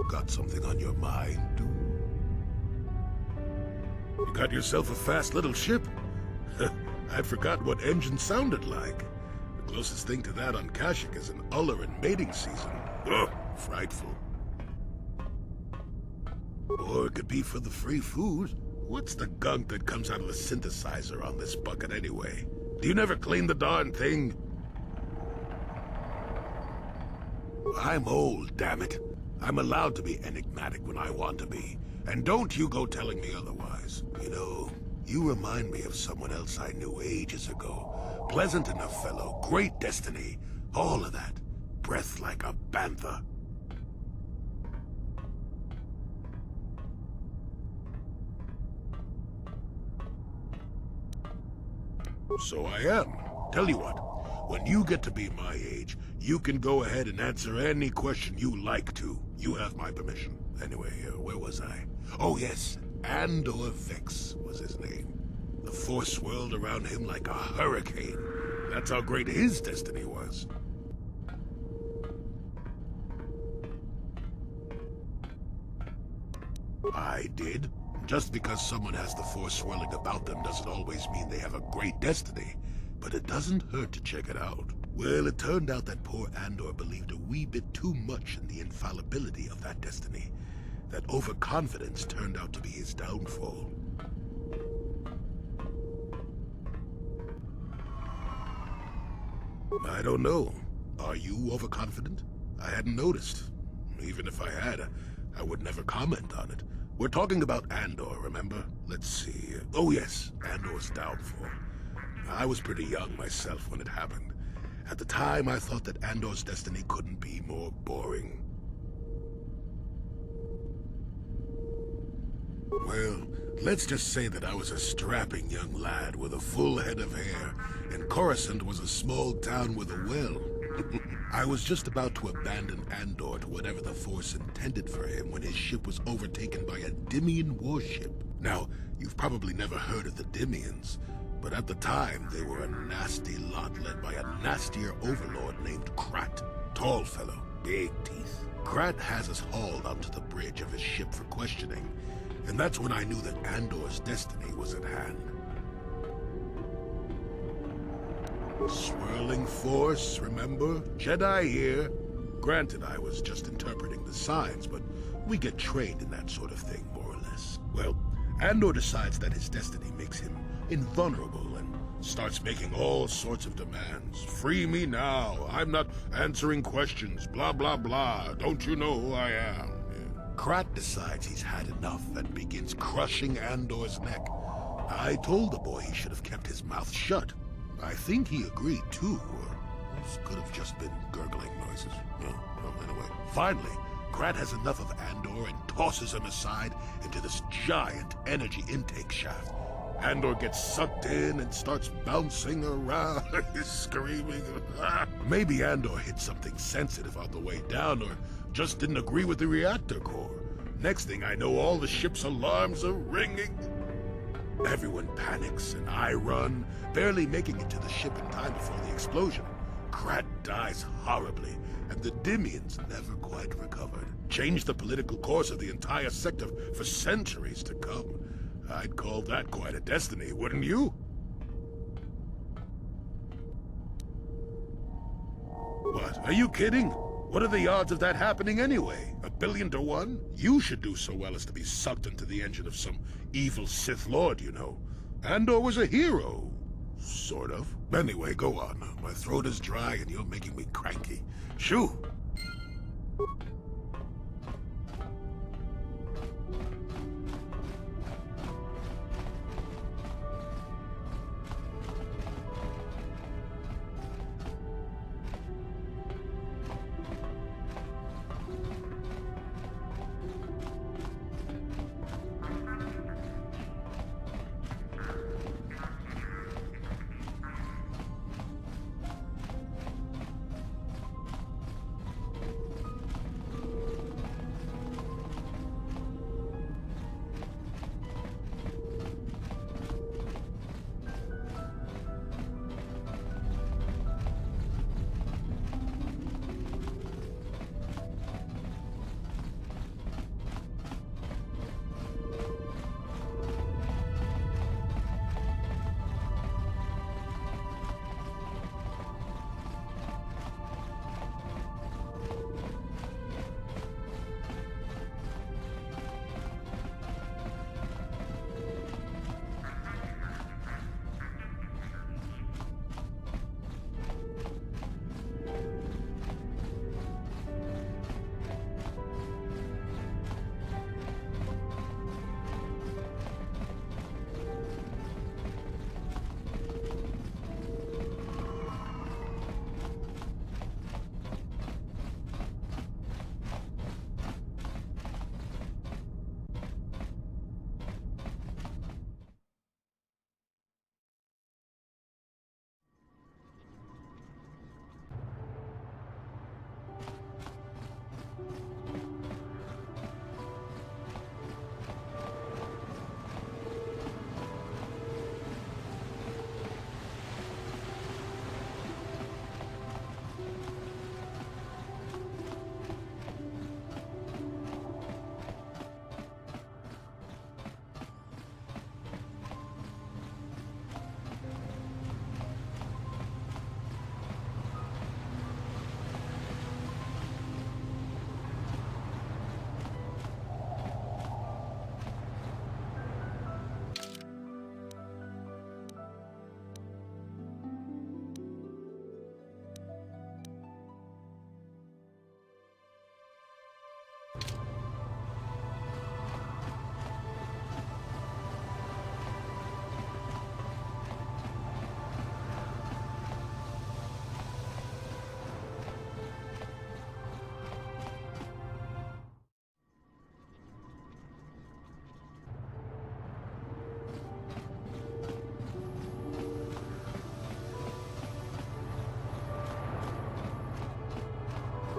got something on your mind? You got yourself a fast little ship? I'd forgotten what engine sounded like. The closest thing to that on Kashyyyk is an uller in mating season. Ugh, frightful. Or it could be for the free food. What's the gunk that comes out of the synthesizer on this bucket anyway? Do you never clean the darn thing? I'm old, damn it. I'm allowed to be enigmatic when I want to be. And don't you go telling me otherwise. You know, you remind me of someone else I knew ages ago. Pleasant enough fellow, great destiny, all of that. Breath like a bantha. So I am. Tell you what, when you get to be my age, you can go ahead and answer any question you like to. You have my permission. Anyway, where was I? Oh yes, Andor Vex was his name. The Force swirled around him like a hurricane. That's how great his destiny was. I did. Just because someone has the Force swirling about them doesn't always mean they have a great destiny. But it doesn't hurt to check it out. Well, it turned out that poor Andor believed a wee bit too much in the infallibility of that destiny. That overconfidence turned out to be his downfall. I don't know. Are you overconfident? I hadn't noticed. Even if I had, I would never comment on it. We're talking about Andor, remember? Let's see. Oh yes, Andor's downfall. I was pretty young myself when it happened. At the time, I thought that Andor's destiny couldn't be more boring. Well, let's just say that I was a strapping young lad with a full head of hair, and Coruscant was a small town with a well. I was just about to abandon Andor to whatever the Force intended for him when his ship was overtaken by a Dimian warship. Now, you've probably never heard of the Dimians, but at the time they were a nasty lot led by a nastier overlord named Krat. Tall fellow, big teeth. Krat has us hauled onto the bridge of his ship for questioning, and that's when I knew that Andor's destiny was at hand. Swirling Force, remember? Jedi here. Granted, I was just interpreting the signs, but we get trained in that sort of thing, more or less. Well, Andor decides that his destiny makes him invulnerable and starts making all sorts of demands. Free me now. I'm not answering questions. Blah, blah, blah. Don't you know who I am? Yeah. Krat decides he's had enough and begins crushing Andor's neck. I told the boy he should have kept his mouth shut. I think he agreed, too. This could have just been gurgling noises. Well, anyway. Finally, Krat has enough of Andor and tosses him aside into this giant energy intake shaft. Andor gets sucked in and starts bouncing around, screaming. Maybe Andor hit something sensitive on the way down, or just didn't agree with the reactor core. Next thing I know, all the ship's alarms are ringing. Everyone panics, and I run, barely making it to the ship in time before the explosion. Krat dies horribly, and the Dimians never quite recovered. Changed the political course of the entire sector for centuries to come. I'd call that quite a destiny, wouldn't you? What, are you kidding? What are the odds of that happening anyway? 1,000,000,000 to 1? You should do so well as to be sucked into the engine of some evil Sith Lord, you know. Andor was a hero. Sort of. Anyway, go on. My throat is dry and you're making me cranky. Shoo!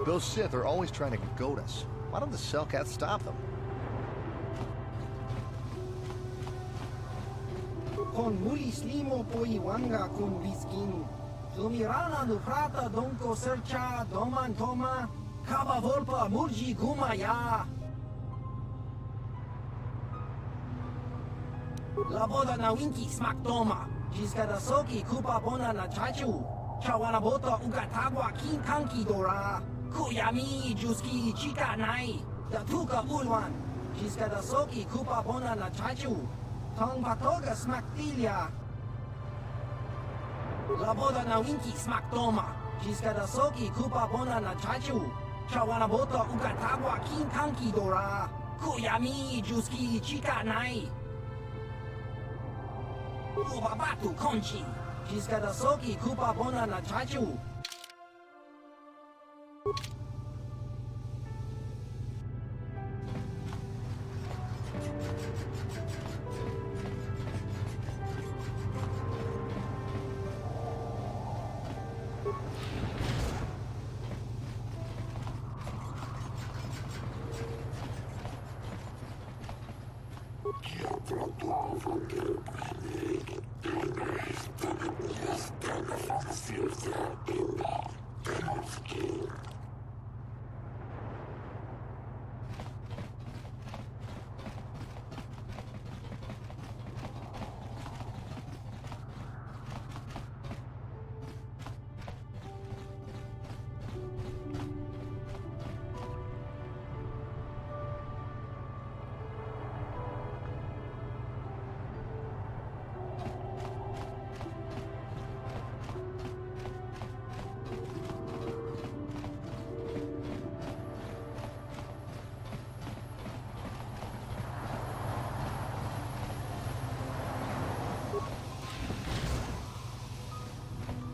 Those Sith are always trying to goad us. Why don't the Cellcats stop them? Con mulis limo po iwanga kun viskin. Lumirana nu frata donko sercha doman toma. Kaba volpa murji gumaya. La boda na winki smak toma. Jiska da soki kupa bona na chachu. Chawana bota ugatagwa kin kanki dora. Kuyami juski chika nai. Da tuka ulwan. Jiska da soki kupa bona na chachu. Tong patoga smak tilia. La boda na winki smak toma. Jiska da soki kupa bona na chachu. Chawana bota ugatagwa kin kanki dora. Kuyami juski chika nai. Uba batu konchi. Jiska da soki kupa bona na chachu.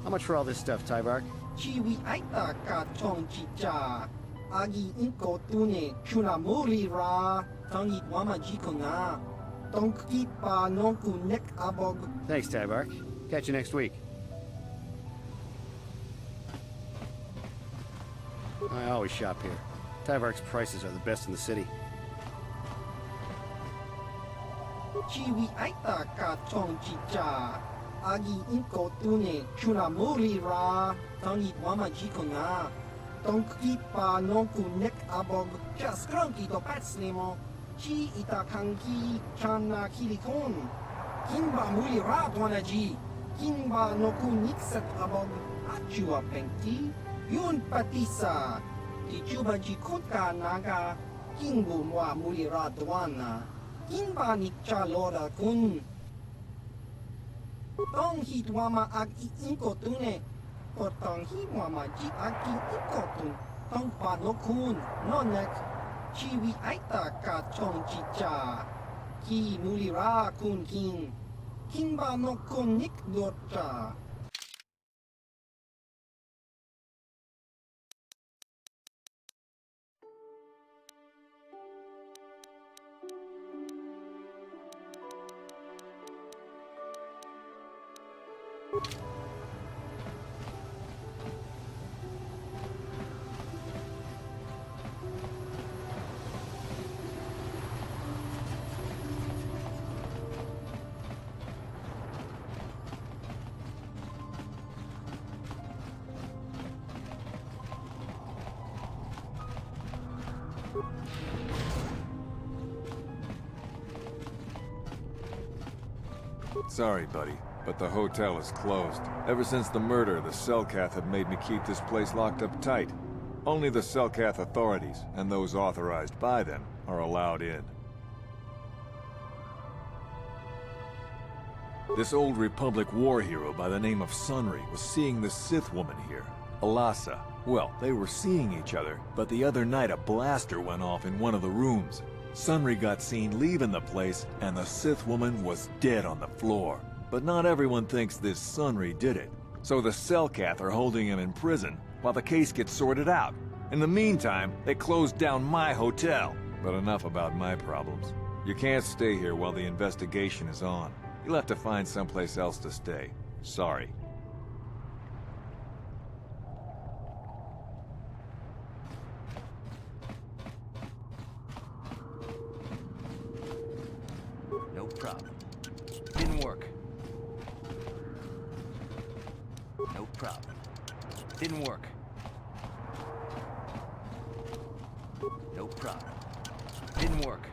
How much for all this stuff, Tybark? Chiwi aita ka chong chicha. Agi inko tune chuna muri ra. Tangi wama jiko nga. Tonki pa nonku nek abog. Thanks, Tybark. Catch you next week. I always shop here. Tybark's prices are the best in the city. Chiwi aita ka chong chicha. Agi inko tune chuna muri ra. Tangi wama jiko nga. Tonki pa nonku nek abog. Just kronki to patslimo. Chi ita kanki chana kilikon. Kimba muri ra tuanaji. Kimba noku nikset abog. Achua pengti. Yun patisa. Tichuba jikutka naga. Kimbu mwa muri ra tuana. Kimba nikcha lora kun. Tong hitwama ag inko tune. Potong hitwama ji ag inko tun. Tong pa no kun. Nonek. Chiwi aita ka chong chicha. Ki mulira kun kin. Kimba no kun nik dorcha. Sorry, buddy, but the hotel is closed. Ever since the murder, the Cellcath have made me keep this place locked up tight. Only the Cellcath authorities, and those authorized by them, are allowed in. This old Republic war hero by the name of Sunry was seeing the Sith woman here, Alasa. Well, they were seeing each other, but the other night a blaster went off in one of the rooms. Sunry got seen leaving the place, and the Sith woman was dead on the floor. But not everyone thinks this Sunry did it. So the Cellcath are holding him in prison, while the case gets sorted out. In the meantime, they closed down my hotel. But enough about my problems. You can't stay here while the investigation is on. You'll have to find someplace else to stay. Sorry. problem. Didn't work. No problem. Didn't work.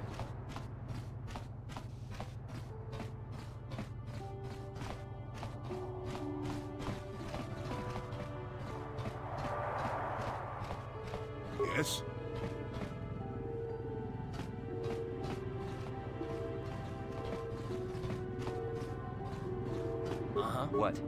Yes? Uh-huh. What?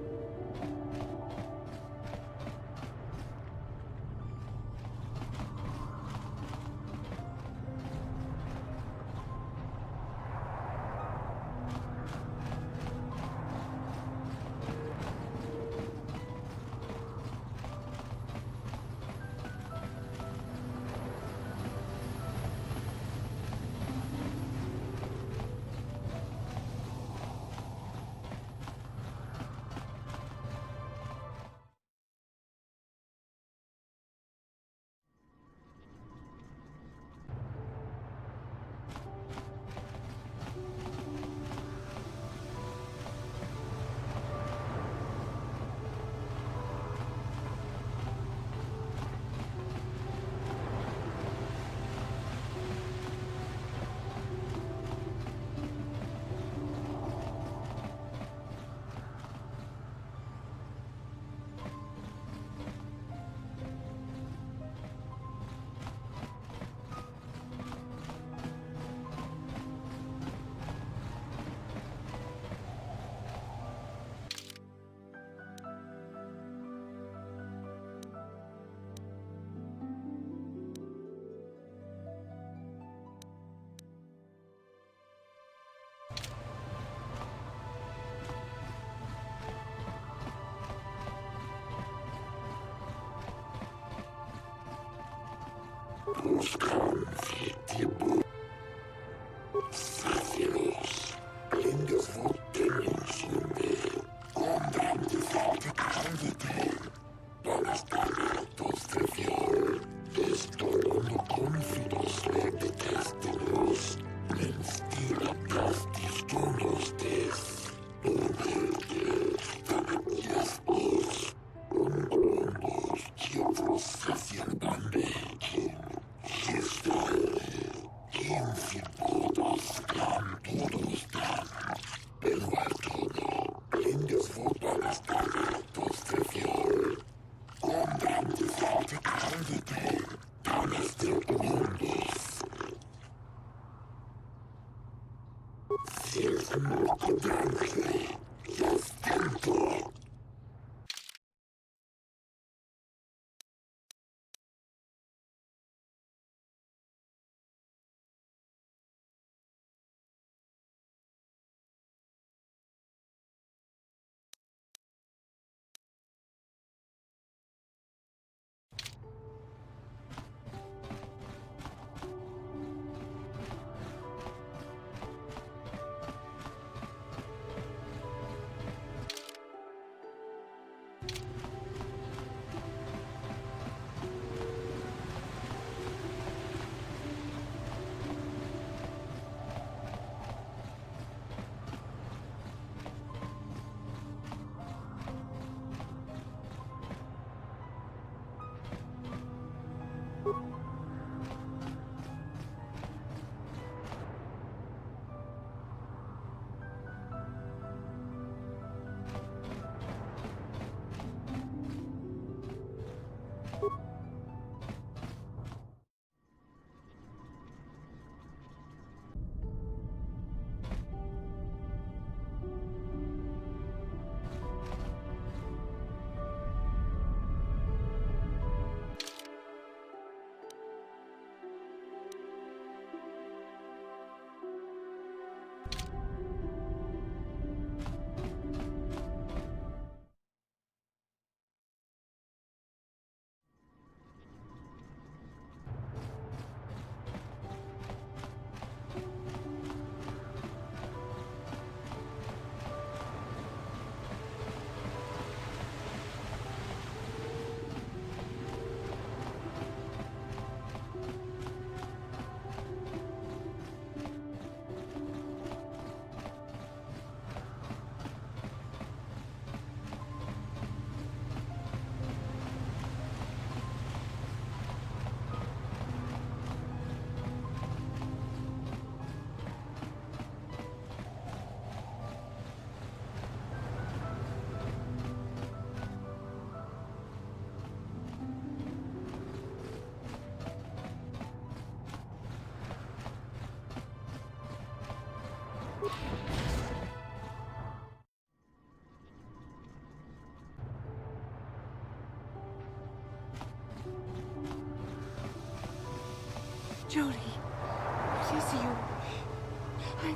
Jolie, it is you.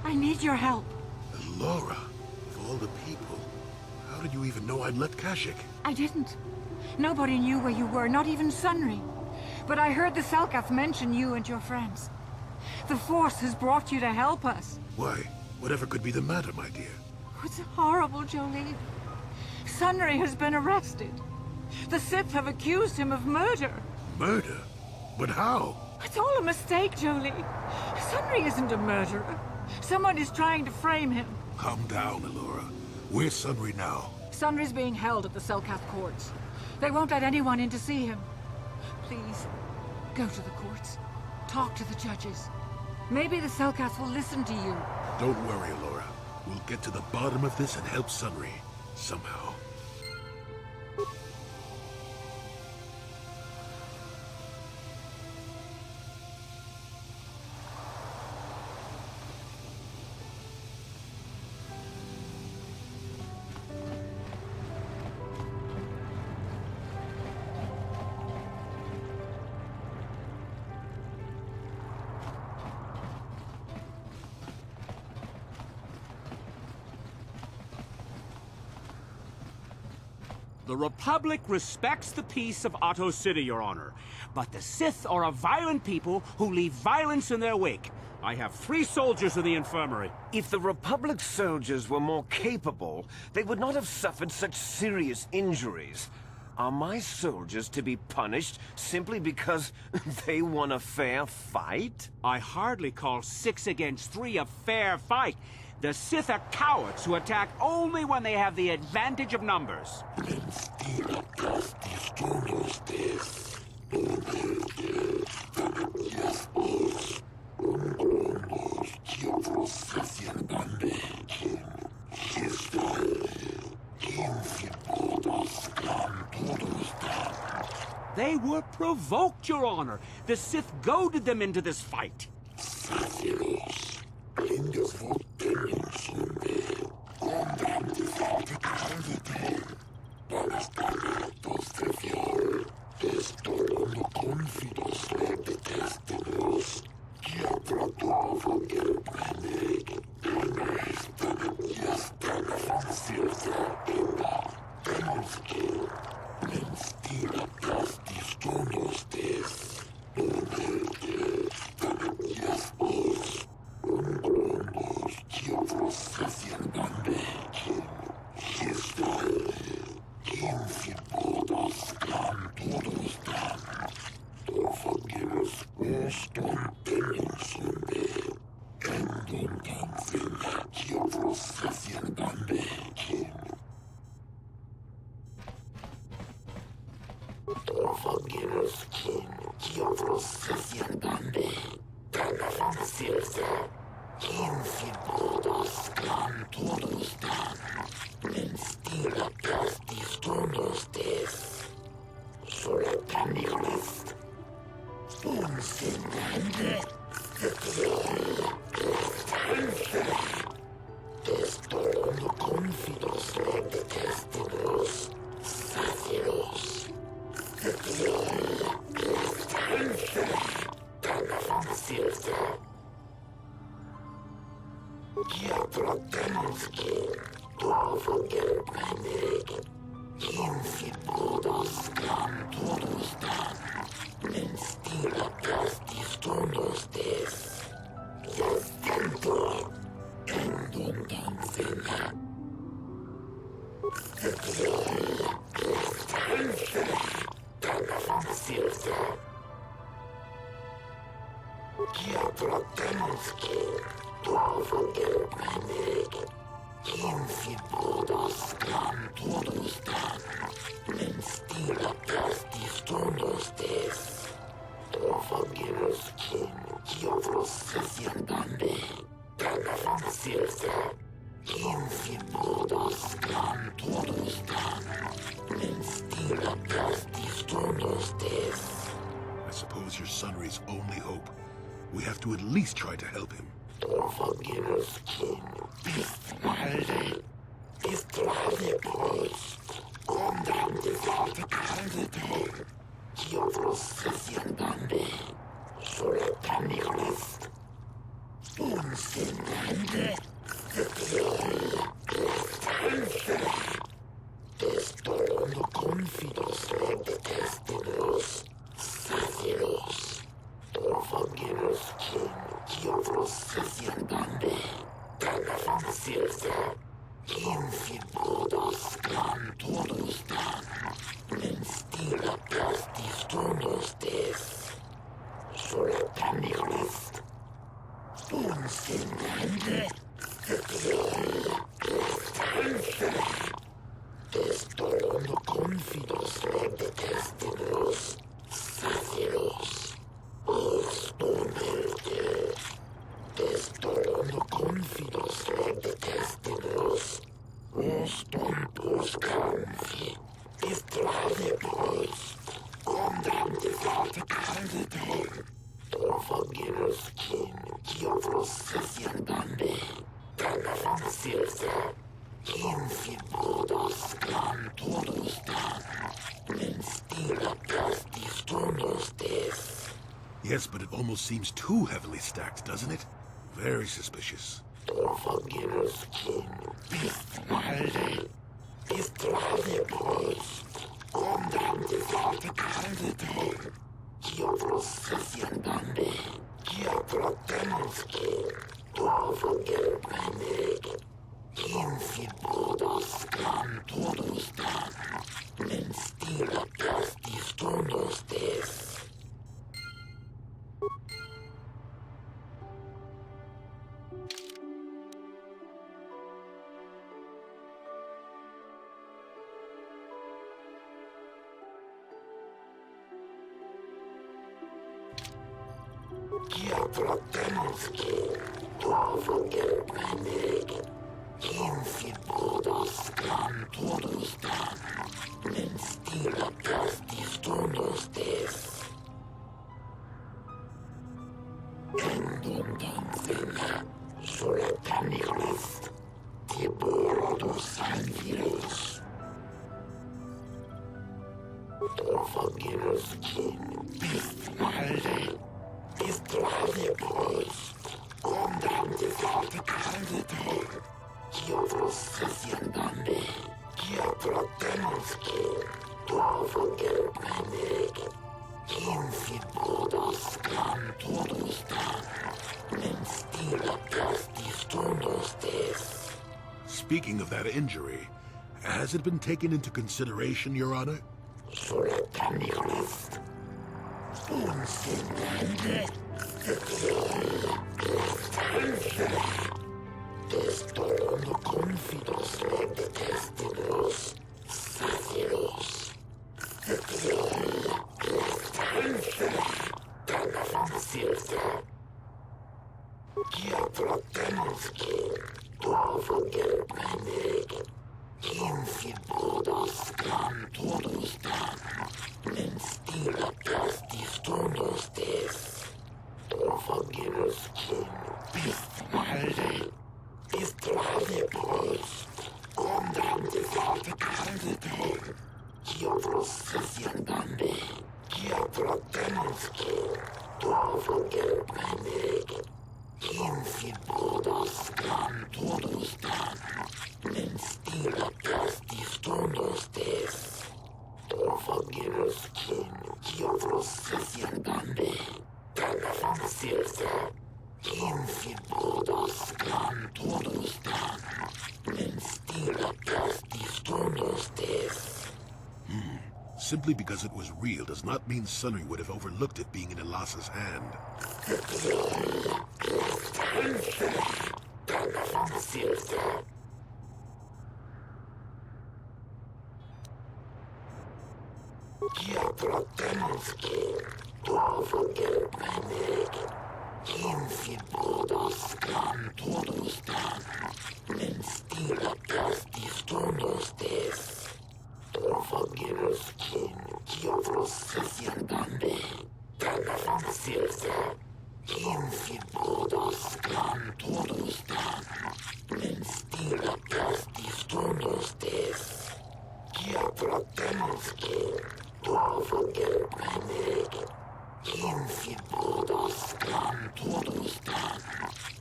I need your help. Laura, of all the people, how did you even know I'd left Kashyyyk? I didn't. Nobody knew where you were, not even Sunry. But I heard the Selkath mention you and your friends. The Force has brought you to help us. Why? Whatever could be the matter, my dear? It's horrible, Jolie. Sunry has been arrested. The Sith have accused him of murder. Murder? But how? It's all a mistake, Jolie. Sunry isn't a murderer. Someone is trying to frame him. Calm down, Allura. Where's Sunry now? Sunry's being held at the Selkath courts. They won't let anyone in to see him. Please, go to the courts. Talk to the judges. Maybe the Selkath will listen to you. Don't worry, Allura. We'll get to the bottom of this and help Sunry. Somehow. The Republic respects the peace of Otto City, Your Honor. But the Sith are a violent people who leave violence in their wake. I have 3 soldiers in the infirmary. If the Republic soldiers were more capable, they would not have suffered such serious injuries. Are my soldiers to be punished simply because they won a fair fight? I hardly call 6 against 3 a fair fight. The Sith are cowards who attack only when they have the advantage of numbers. They were provoked, Your Honor. The Sith goaded them into this fight. I suppose you're Sunry's only hope. We have to at least try to help him. Os tontos canvi, distravedos, condemned candidate, forgiveness kin, Diovros bande, Telephone silsa, infibudos clan todos dan, men stila castis turnos des. Yes, but it almost seems too heavily stacked, doesn't it? Very suspicious. Forgiveness kin, pist malde, distravedos, condemned candidate, Diovros bande, Diaprotemonski, Forgive my name. Infibudos clan todos dan, men stila castis turnos des. Diaprotemonski, forgive my name. Infibudos clan todos dan, men stila castis turnos des. Endundanzena, soletanilis, tiburodos anvirus. Forgiveness kin, pist malde, distravedos, condemned candidate. Diovros bande, Diaprotemonski, forgive my name. Infibudos clan todos dan, men stila castis turnos des. Speaking of that injury, has it been taken into consideration, Your Honor? Soletanilis, unsinlande, Destorno confidos leg de destinos, sacios. Telephone silsa. Diaprotemonski, forgive my name. Infibudos clan todos dan, men stila castis turnos des. Forgiveness kin, pist malde, distravedos, condemned candidate. Diovros bande, Diaprotemonski, forgive my name. Infibudos clan todos dan, men stila castis turnos des. Forgiveness kin, Diovros bande, Telephone silsa. Infibudos clan todos dan, men stila castis turnos des. Simply because it was real does not mean Sunry would have overlooked it being in Elassa's hand. Telephone silsa. Diaprotemonski, forgive my name. Infibudos clan todos dan, men stila castis turnos des. Forgiveness kin, Diovros bande, Telephone silsa. Infibudos clan todos dan, men stila castis turnos des. Diaprotemonski, forgive my name. Infibudos clan todos dan,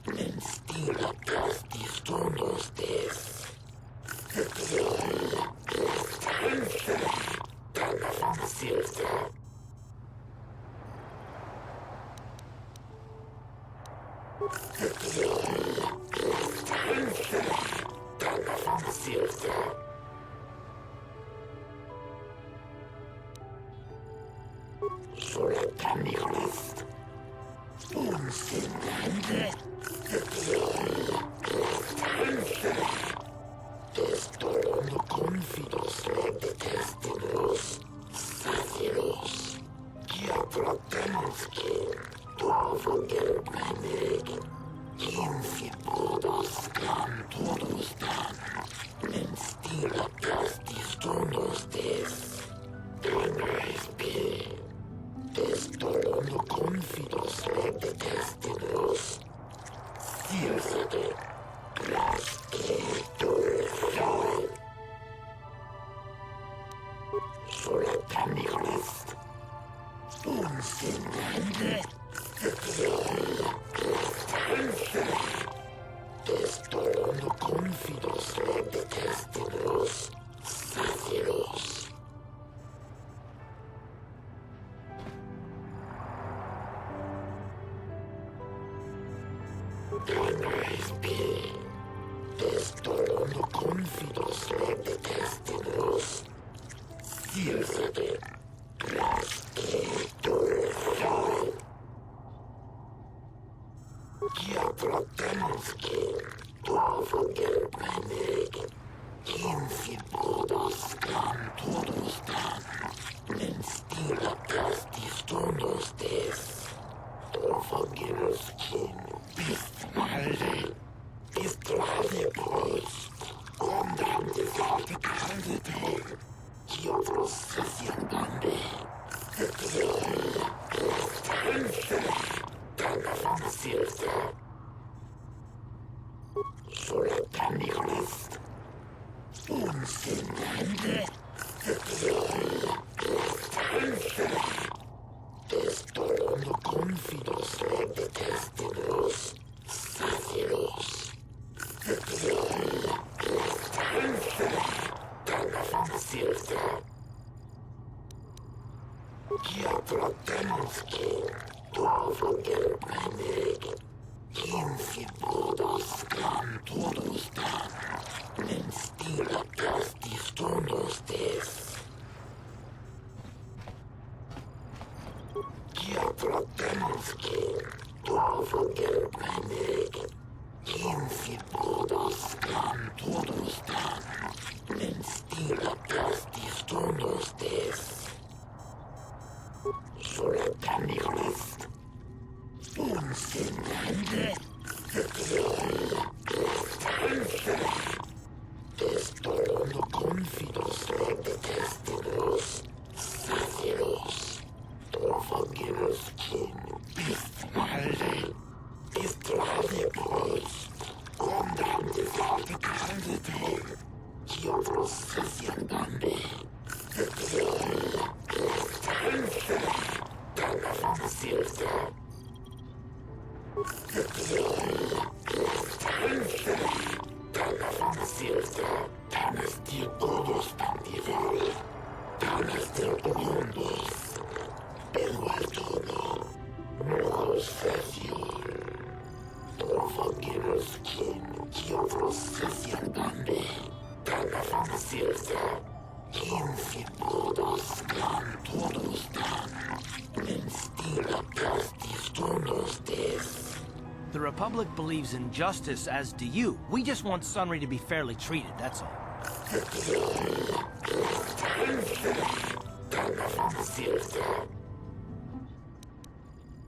men stila castis turnos des. Telephone silsa. Telephone silsa. Soletanilis, unsinlande, Destorno confidos leg de destinos, sacios. Diaprotemonski, forgive my name. Infibudos clan todos dan, men Stiratas disturnos des. Primais P. Destolo no confidos de destinos. Sirsede. Raske durfjall. Solataniglist. Unsinnande. Destolo no confidos de destinos. Saciros. Primais P. Destolo no confidos de destinos. Sirsede. Raske durfjall. Diablotemski, Dorfogelbrennig, Infibodos gan todos dan, Menstiratas disturnos des, Dorfogeloskin, Bistmalde, Bistrade Post, Gondam desarte Kaldete, Diablos Sessianbande, Silsa. Solataniglist. Unsinnande. Destolo no confidos de destinos. Saciros. Silsa. Diablotemski. Dorfogelbrennig. Infibodos gan todos dan. Menstiratas disturnos des. Diablotemski. Dorfogelbrennig. Infibodos gan todos dan. Menstiratas disturnos des. Solataniglist. Unsinnande. Destolo no confidos de destinos. Saciros. Dorfogeloskin. Bistmalde. Bistrade Post. Gondam desarte Kaldete. Diablos Sessianbande. Silsa. Silsa. Tanas diabolos pandival. Tanas diabolondos. Benguardono. Moros Sessior. Dorfogeloskin. Diablos Sessianbande. Tanas Silsa. Infibodos gan todos dan. Menstiratas disturnos des. The Republic believes in justice, as do you. We just want Sunry to be fairly treated, that's all.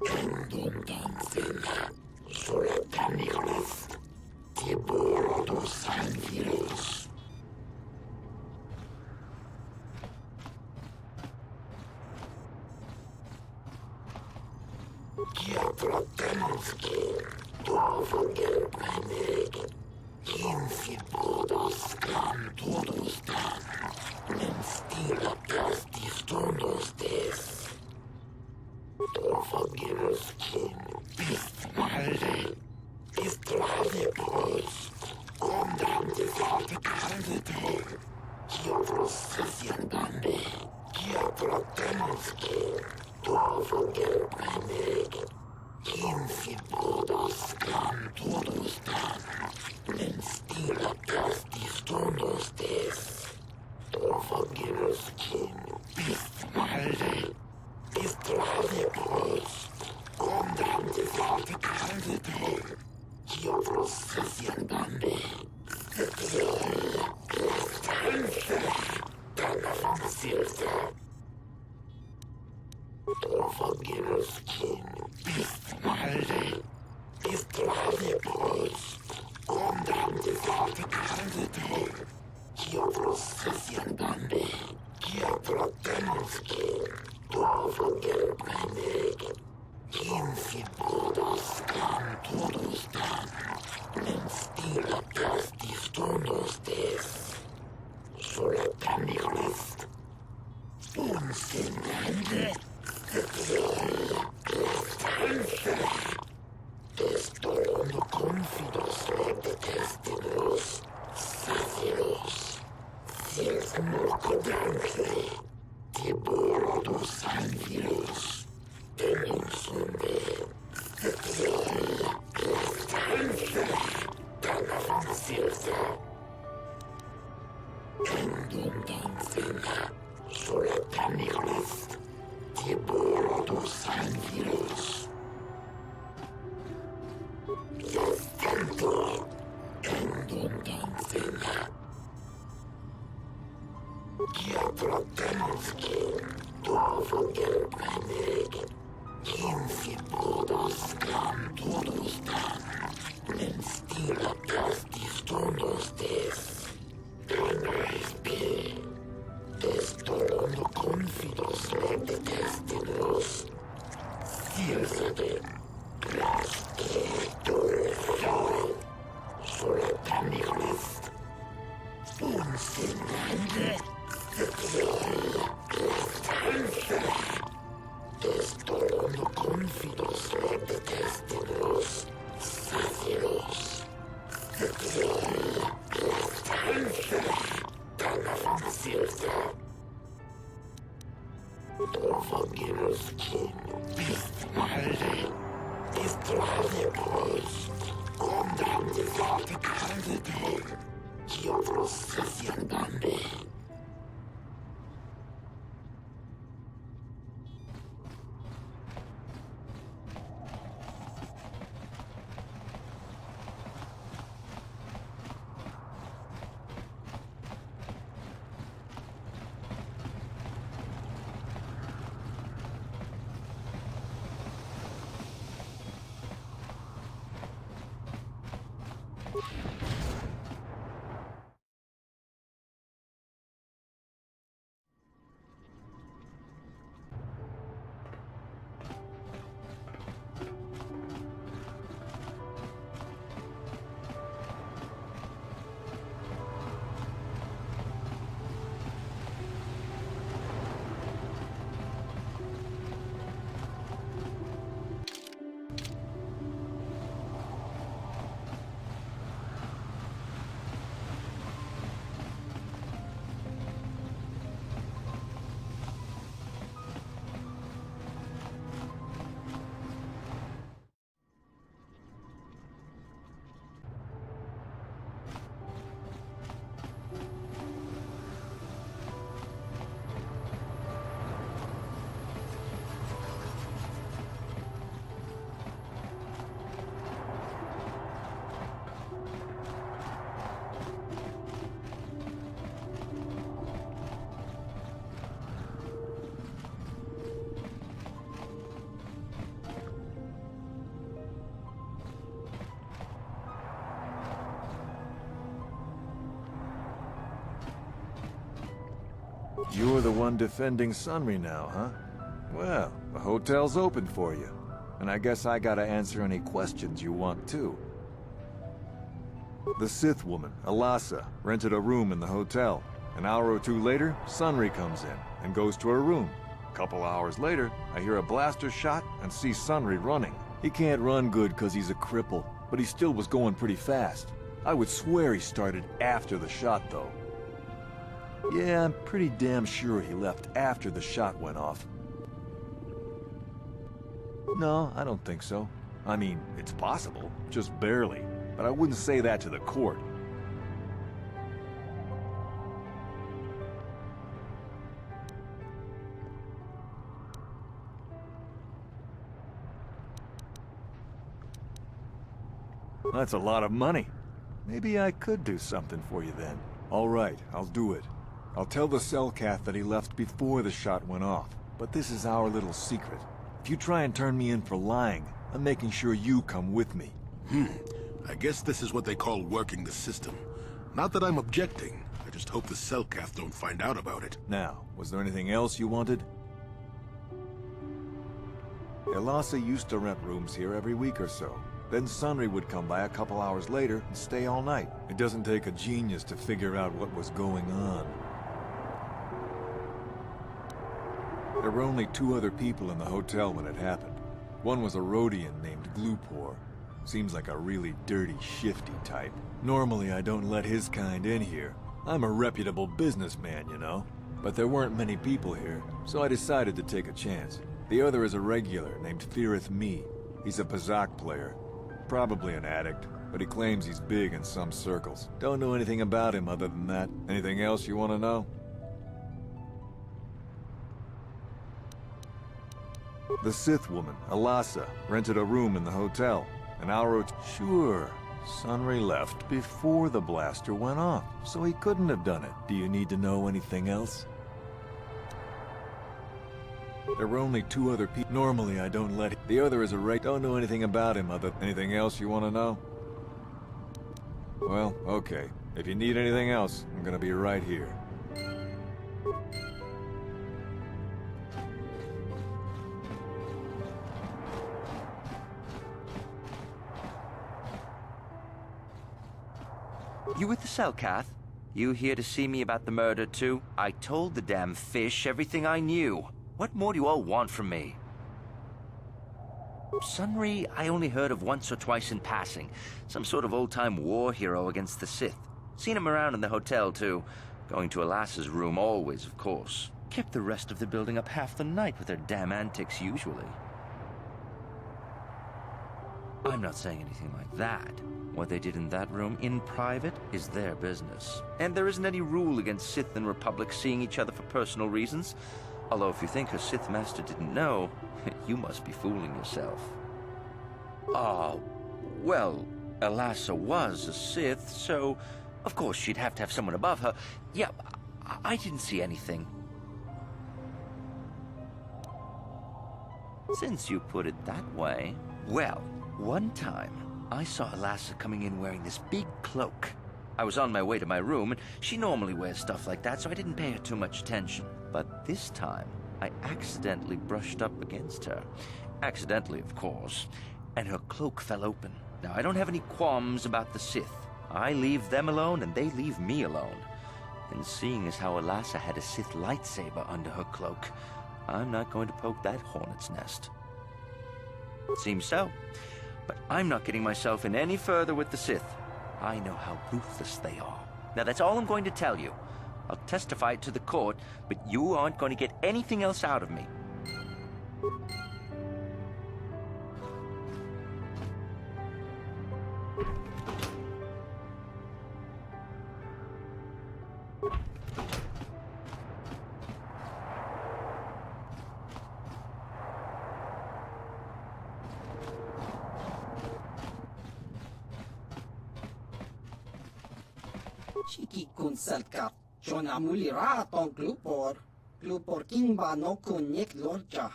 Endundanzilla. Solataniglist. Tiborodos anvirus. Diablotemski. Dorfogelbrennig. Infibodos gan todos dan. Menstiratas disturnos des. Dorfogeloskin. Bistmalde. Bistrade Post. Gondam desarte Kaldete. Diablos Sessianbande. Diablotemski. Dorfogelbrennig. Infibodos gan todos dan. Menstiratas disturnos des. Dorfogeloskin. Bistmalde. Bistrade Post. Gondam desarte Kaldete. Diablos Sessianbande. Silsa. Dorfogeloskin. Bistmalde. Bistrade Post. Gondam desarte Kaldete. Diablos Soletanicalist. Unsinande. Testolono confidos detestinos. Sacios. Fils morcodanque. Tiburo dos anfilos. Denunsunde. Endundancina, Soletanicalist, Tiburo dos Anfilos. Gestanto, Endundancina. Giatrotanski, Dorfo del Primig, Infibudos Gan Todos Dan, Menstila Castis Tonos Des. NFP. Testolono confidos de destinos. Silsede. Graske Dolfoi. Soletanicalist. Unsinande. Testolono confidos de destinos. Sacios. Dorfogirus kin, Bistmalde, Bistrave Gondram desarte Caldete, Giovros Sasiandande. You're the one defending Sunry now, huh? Well, the hotel's open for you. And I guess I gotta answer any questions you want too. The Sith woman, Alasa, rented a room in the hotel. An hour or two later, Sunry comes in and goes to her room. A couple hours later, I hear a blaster shot and see Sunry running. He can't run good because he's a cripple, but he still was going pretty fast. I would swear he started after the shot, though. Yeah, I'm pretty damn sure he left after the shot went off. No, I don't think so. I mean, it's possible, just barely. But I wouldn't say that to the court. That's a lot of money. Maybe I could do something for you then. All right, I'll do it. I'll tell the Selkath that he left before the shot went off. But this is our little secret. If you try and turn me in for lying, I'm making sure you come with me. I guess this is what they call working the system. Not that I'm objecting. I just hope the Selkath don't find out about it. Now, was there anything else you wanted? Elasa used to rent rooms here every week or so. Then Sunry would come by a couple hours later and stay all night. It doesn't take a genius to figure out what was going on. There were only 2 other people in the hotel when it happened. One was a Rhodian named Glupor. Seems like a really dirty, shifty type. Normally I don't let his kind in here. I'm a reputable businessman, you know. But there weren't many people here, so I decided to take a chance. The other is a regular named Feareth Me. He's a Pazak player. Probably an addict, but he claims he's big in some circles. Don't know anything about him other than that. Anything else you want to know? The Sith woman, Alasa, rented a room in the hotel. An hour or two. Sure, Sunray left before the blaster went off, so he couldn't have done it. Do you need to know anything else? There were only 2 other people. Normally I don't let him. The other is a don't know anything about him other. Anything else you want to know? Well, okay. If you need anything else, I'm gonna be right here. You with the Selkath? You here to see me about the murder, too? I told the damn fish everything I knew. What more do you all want from me? Sunry, I only heard of once or twice in passing. Some sort of old-time war hero against the Sith. Seen him around in the hotel, too. Going to Alassa's room always, of course. Kept the rest of the building up half the night with their damn antics usually. I'm not saying anything like that. What they did in that room, in private, is their business. And there isn't any rule against Sith and Republic seeing each other for personal reasons. Although if you think a Sith Master didn't know, you must be fooling yourself. Well, Alassa was a Sith, so of course she'd have to have someone above her. Yeah, I didn't see anything. Since you put it that way, well, one time I saw Alassa coming in wearing this big cloak. I was on my way to my room, and she normally wears stuff like that, so I didn't pay her too much attention. But this time, I accidentally brushed up against her. Accidentally, of course. And her cloak fell open. Now, I don't have any qualms about the Sith. I leave them alone, and they leave me alone. And seeing as how Alassa had a Sith lightsaber under her cloak, I'm not going to poke that hornet's nest. Seems so. But I'm not getting myself in any further with the Sith. I know how ruthless they are. Now, that's all I'm going to tell you. I'll testify it to the court, but you aren't going to get anything else out of me. Chiki kun Selkath. Chona mulira ton Glupor. Glupor kimba no kun nek lorja.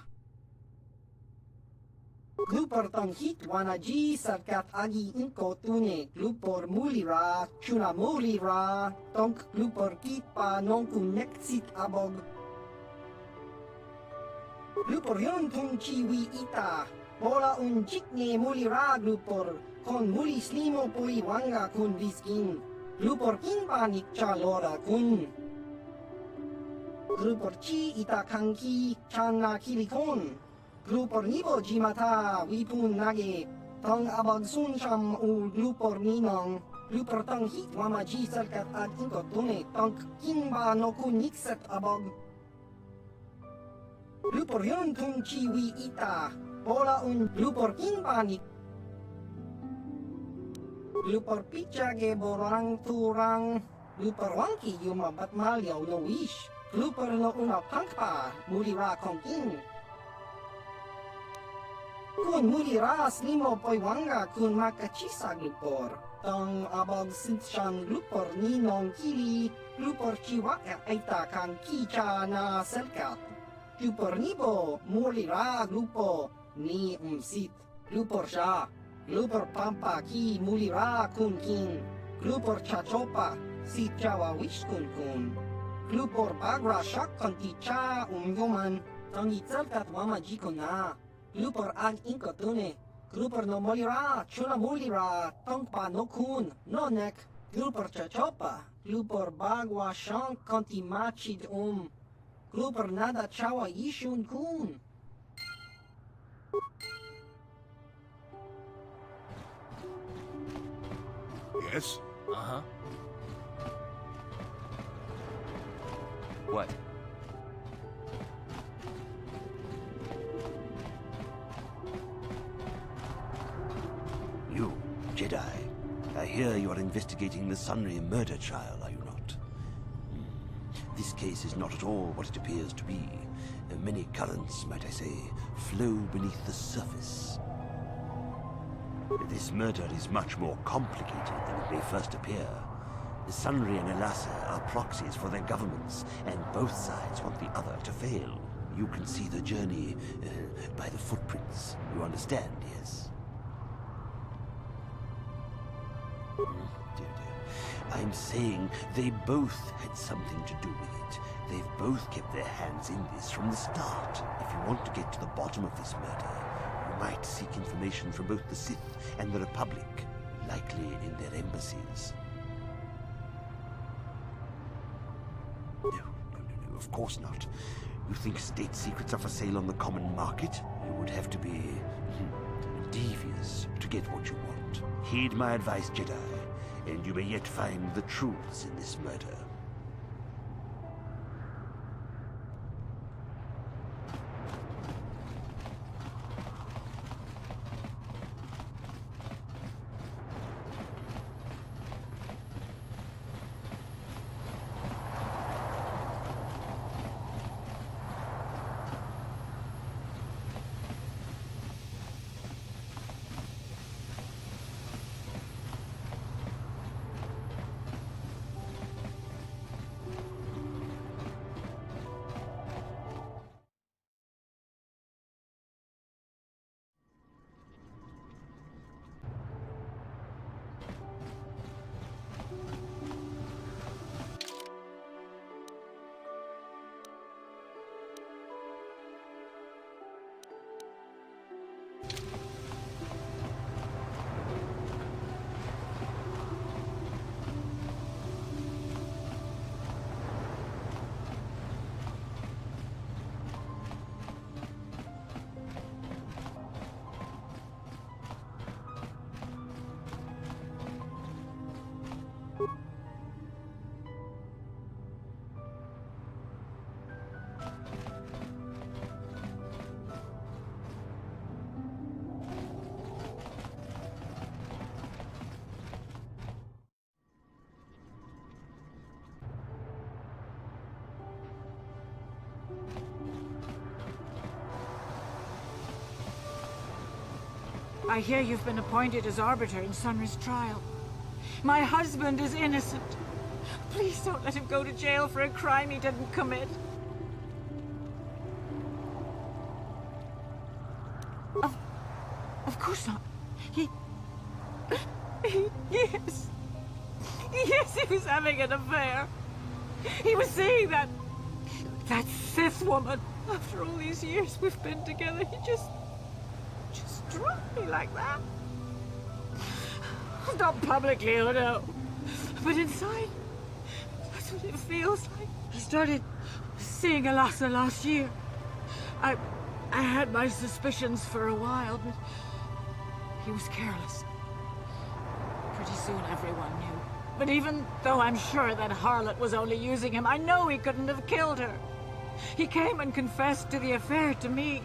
Glupor ton hit wanaji Selkath agi inko tune. Glupor mulira chuna mulira. Tonk Glupor kipa non kun nek sit abog. Glupor yon tong chiwi ita. Bola un chikne mulira Glupor. Kon muli slimo pui wanga kun viskin. Glupor kimba nikcha lora kun. Glupor chi ita kanki chana kilikon. Glupor nibo jimata wipun nage. Tong abag sunsham u glupor ninong. Glupor tong hit wama ji Selkath ad inko tune. Tong kimba no kun nikset abag. Glupor yon tung chiwi ita. Bola un glupor kimba nik. Glupor pichage borang turang. Glupor wangki yumabat malyaw no wish. Glupor no una pangpa mulira kongking. Kun mulira slimo poy wanga kun makachisa glupor. Tong abag sinshan glupor ninong kili. Glupor chiwaka aita kan kicha na Selkath. Glupor nibo mulira glupo ni Sith. Glupor siya. Glupor pampa ki mulira kun king. Glupor chachopa si chawa wish kun. Glupor bagra shak konti cha yoman. Tangi Selkath wama jiko na. Glupor ag inko tune. Glupor no molira chuna mulira. Tongpa no kun no nek. Glupor chachopa. Glupor bagwa shank konti machid Lu Bernada Chawa Yishun Kun. Yes? Uh-huh. What? You, Jedi. I hear you are investigating the Sunry murder trial, are you not? This case is not at all what it appears to be. Many currents, might I say, flow beneath the surface. This murder is much more complicated than it may first appear. The Sunry and Elassa are proxies for their governments, and both sides want the other to fail. You can see the journey by the footprints. You understand, yes? Dear, dear. I'm saying they both had something to do with it. They've both kept their hands in this from the start. If you want to get to the bottom of this murder, you might seek information from both the Sith and the Republic, likely in their embassies. No, of course not. You think state secrets are for sale on the common market? You would have to be devious to get what you want. Heed my advice, Jedi, and you may yet find the truths in this murder. I hear you've been appointed as arbiter in Sunry's trial. My husband is innocent. Please don't let him go to jail for a crime he didn't commit. Of course not. Yes. Yes, he was having an affair. He was seeing that Sith woman. After all these years we've been together, he just struck me like that. Not publicly, oh no. But inside, that's what it feels like. He started seeing Elassa last year. I had my suspicions for a while, but he was careless. Pretty soon everyone knew. But even though I'm sure that harlot was only using him, I know he couldn't have killed her. He came and confessed to the affair to me.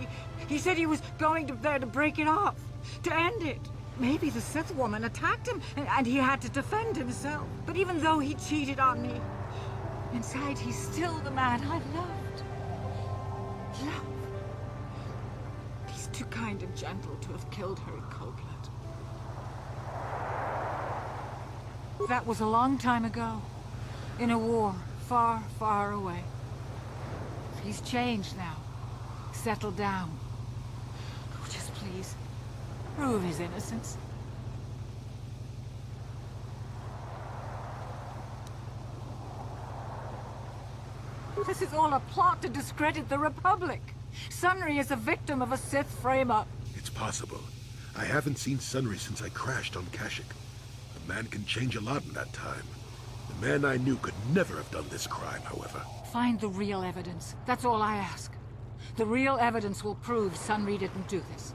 He said he was going there to break it off, to end it. Maybe the Sith woman attacked him, and he had to defend himself. But even though he cheated on me, inside he's still the man I loved. Love. He's too kind and gentle to have killed her in cold blood. That was a long time ago, in a war far, far away. He's changed now, settled down. Oh, just please, prove his innocence. This is all a plot to discredit the Republic. Sunry is a victim of a Sith frame-up. It's possible. I haven't seen Sunry since I crashed on Kashyyyk. A man can change a lot in that time. The man I knew could never have done this crime, however. Find the real evidence. That's all I ask. The real evidence will prove Sunry didn't do this.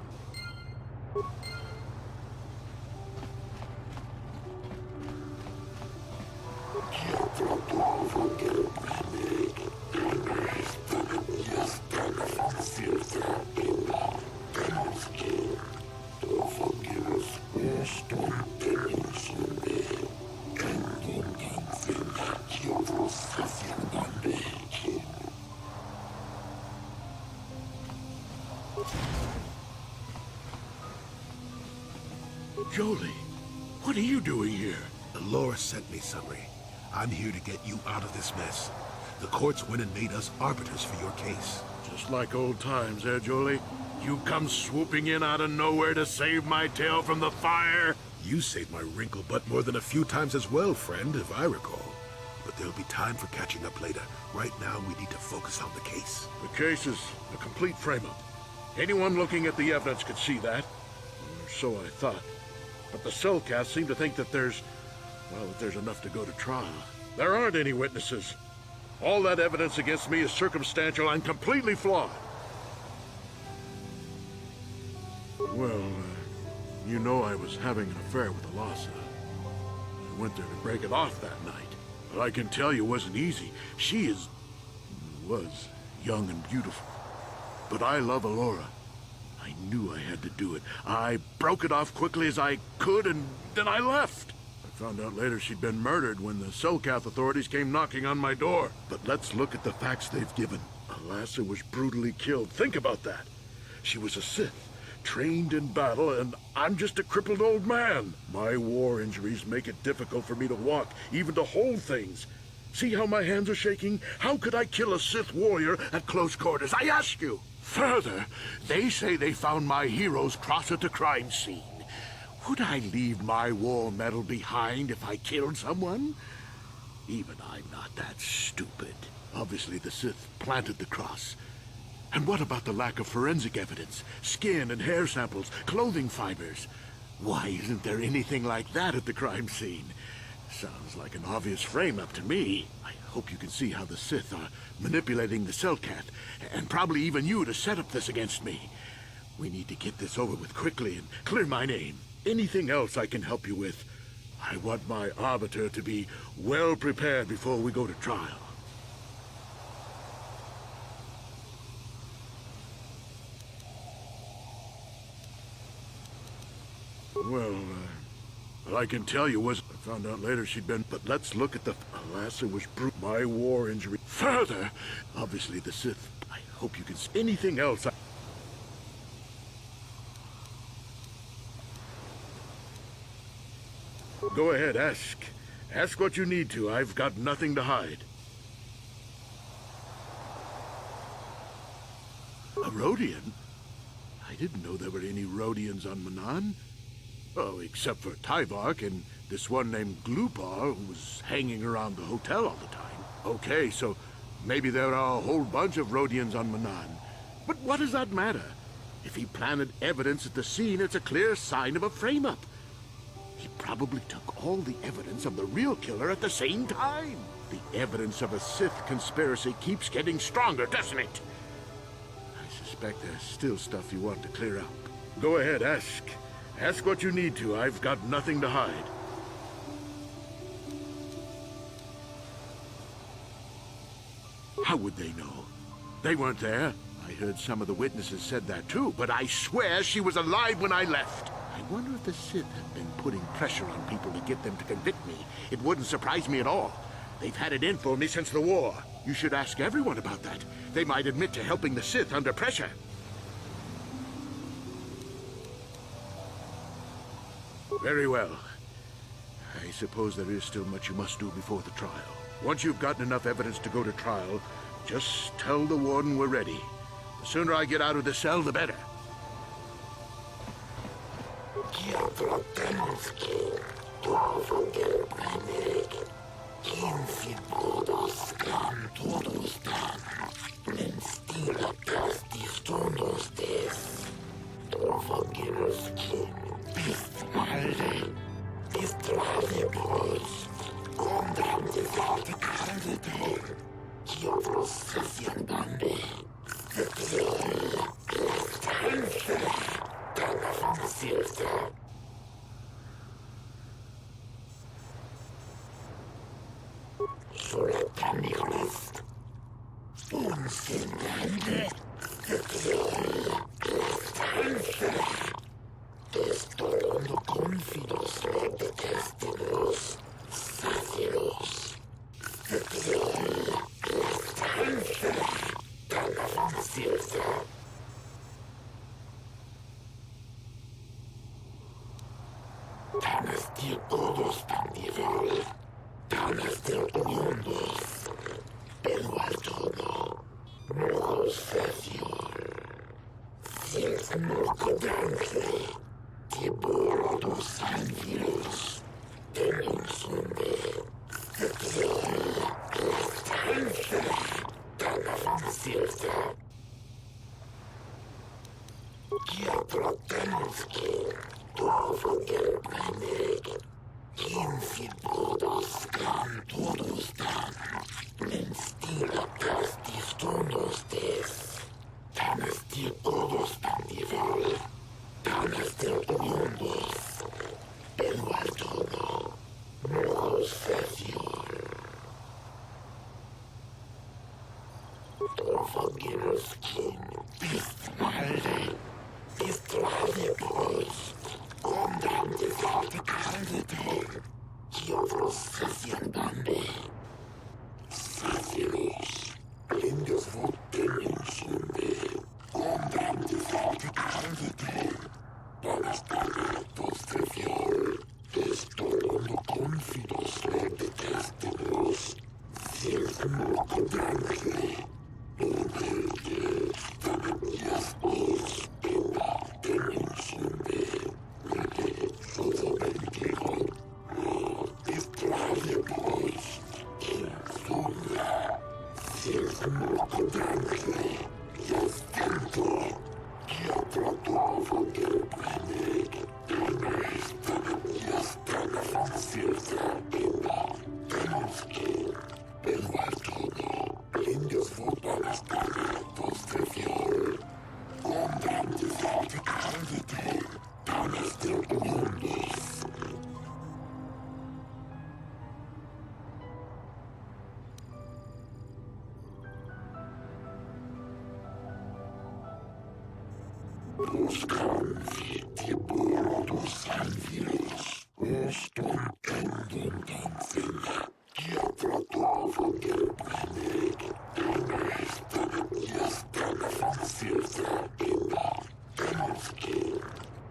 Jolie, what are you doing here? Laura sent me, Sunry. I'm here to get you out of this mess. The courts went and made us arbiters for your case. Just like old times, eh, Jolie? You come swooping in out of nowhere to save my tail from the fire? You saved my wrinkle butt more than a few times as well, friend, if I recall. But there'll be time for catching up later. Right now, we need to focus on the case. The case is a complete frame-up. Anyone looking at the evidence could see that. Or so I thought. But the Cellcats seem to think that there's enough to go to trial. There aren't any witnesses. All that evidence against me is circumstantial and completely flawed. Well, you know I was having an affair with Alasa. I went there to break it off that night. But I can tell you it wasn't easy. She was young and beautiful. But I love Alora. I knew I had to do it. I broke it off quickly as I could, and then I left. I found out later she'd been murdered when the Cellcath authorities came knocking on my door. But let's look at the facts they've given. Alasa was brutally killed. Think about that. She was a Sith, trained in battle, and I'm just a crippled old man. My war injuries make it difficult for me to walk, even to hold things. See how my hands are shaking? How could I kill a Sith warrior at close quarters? I ask you! Further, they say they found my hero's cross at the crime scene. Would I leave my war medal behind if I killed someone? Even I'm not that stupid. Obviously, the Sith planted the cross. And what about the lack of forensic evidence? Skin and hair samples, clothing fibers. Why isn't there anything like that at the crime scene? Sounds like an obvious frame-up to me. I hope you can see how the Sith are manipulating the Cellcath, and probably even you to set up this against me. We need to get this over with quickly and clear my name. Anything else I can help you with? I want my arbiter to be well prepared before we go to trial. Well, I can tell you was... I found out later she'd been... But let's look at the... Alasa was my war injury. Further, obviously the Sith... I hope you can see anything else. Go ahead, ask. Ask what you need to. I've got nothing to hide. A Rodian? I didn't know there were any Rodians on Manaan. Oh, except for Tyvark and this one named Glupar who was hanging around the hotel all the time. Okay, so maybe there are a whole bunch of Rodians on Manaan. But what does that matter? If he planted evidence at the scene, it's a clear sign of a frame-up. He probably took all the evidence of the real killer at the same time. The evidence of a Sith conspiracy keeps getting stronger, doesn't it? I suspect there's still stuff you want to clear up. Go ahead, ask. Ask what you need to. I've got nothing to hide. How would they know? They weren't there. I heard some of the witnesses said that too, but I swear she was alive when I left. I wonder if the Sith have been putting pressure on people to get them to convict me. It wouldn't surprise me at all. They've had it in for me since the war. You should ask everyone about that. They might admit to helping the Sith under pressure. Very well. I suppose there is still much you must do before the trial. Once you've gotten enough evidence to go to trial, just tell the warden we're ready. The sooner I get out of the cell, the better. Distrae contra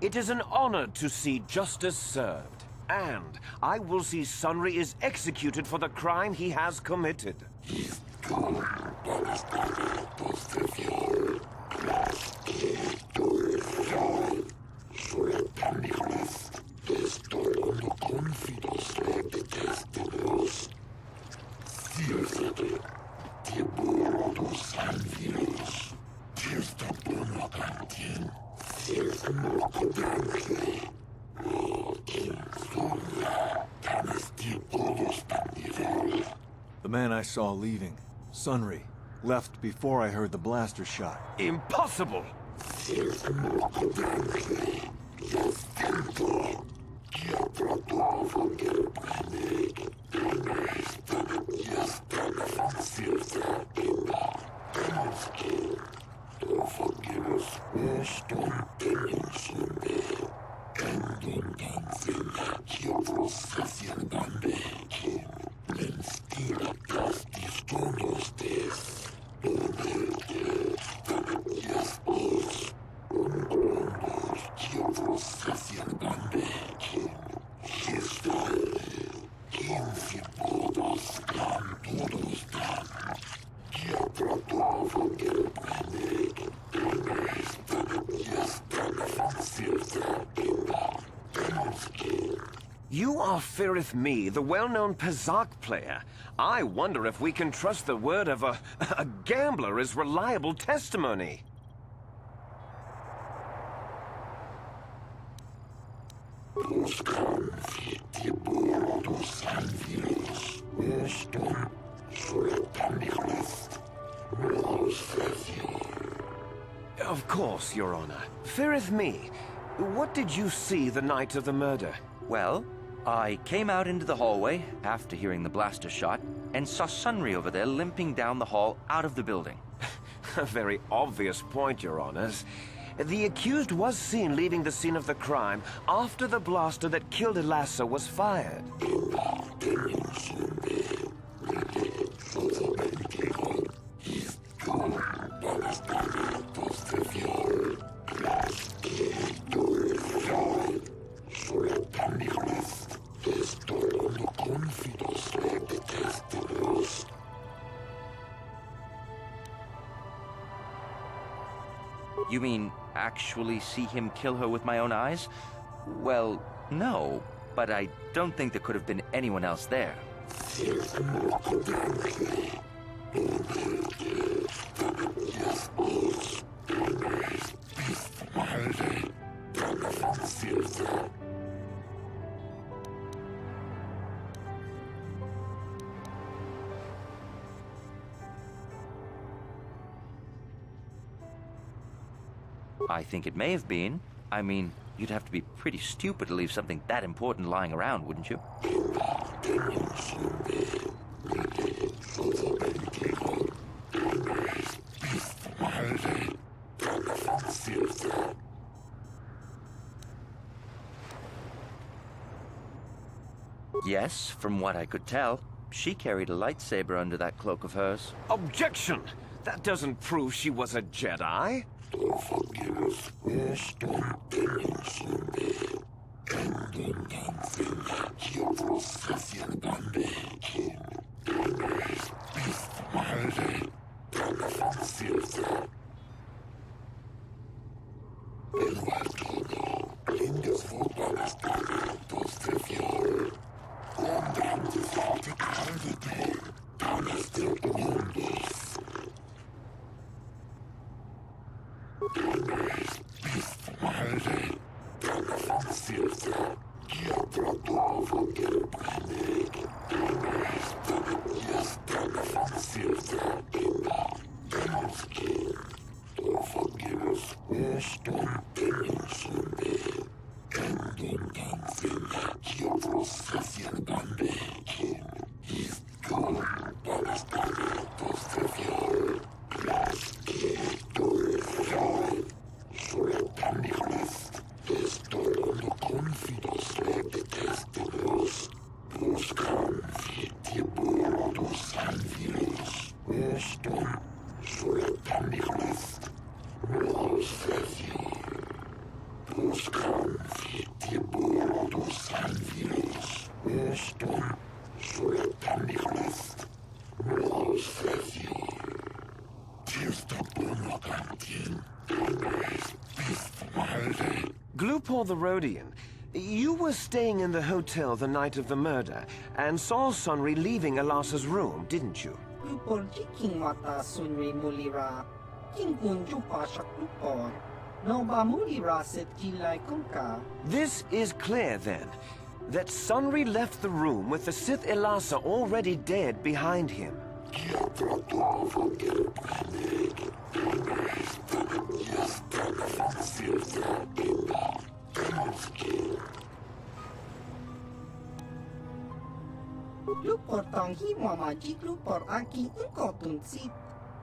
It is an honor to see justice served, and I will see Sunry is executed for the crime he has committed. The man I saw leaving, Sunry, left before I heard the blaster shot. Impossible! You are Firith Me, the well-known Pazak player. I wonder if we can trust the word of a gambler as reliable testimony. Of course, Your Honor. Feareth me. What did you see the night of the murder? Well, I came out into the hallway after hearing the blaster shot and saw Sunry over there limping down the hall out of the building. A very obvious point, Your Honors. The accused was seen leaving the scene of the crime after the blaster that killed Elasa was fired. You mean actually see him kill her with my own eyes? Well, no, but I don't think there could have been anyone else there. I think it may have been. I mean, you'd have to be pretty stupid to leave something that important lying around, wouldn't you? Yes, from what I could tell. She carried a lightsaber under that cloak of hers. Objection! That doesn't prove she was a Jedi. Glupor the Rhodian, you were staying in the hotel the night of the murder and saw Sunry leaving Elasa's room, didn't you? Glupor jiking mata Sunry mulira. Kingun jupa shak glupor. No ba mulira set gilai kunka. This is clear, then, that Sunry left the room with the Sith Elasa already dead behind him. Glupor tang himama ji glupor aki inkotun sit.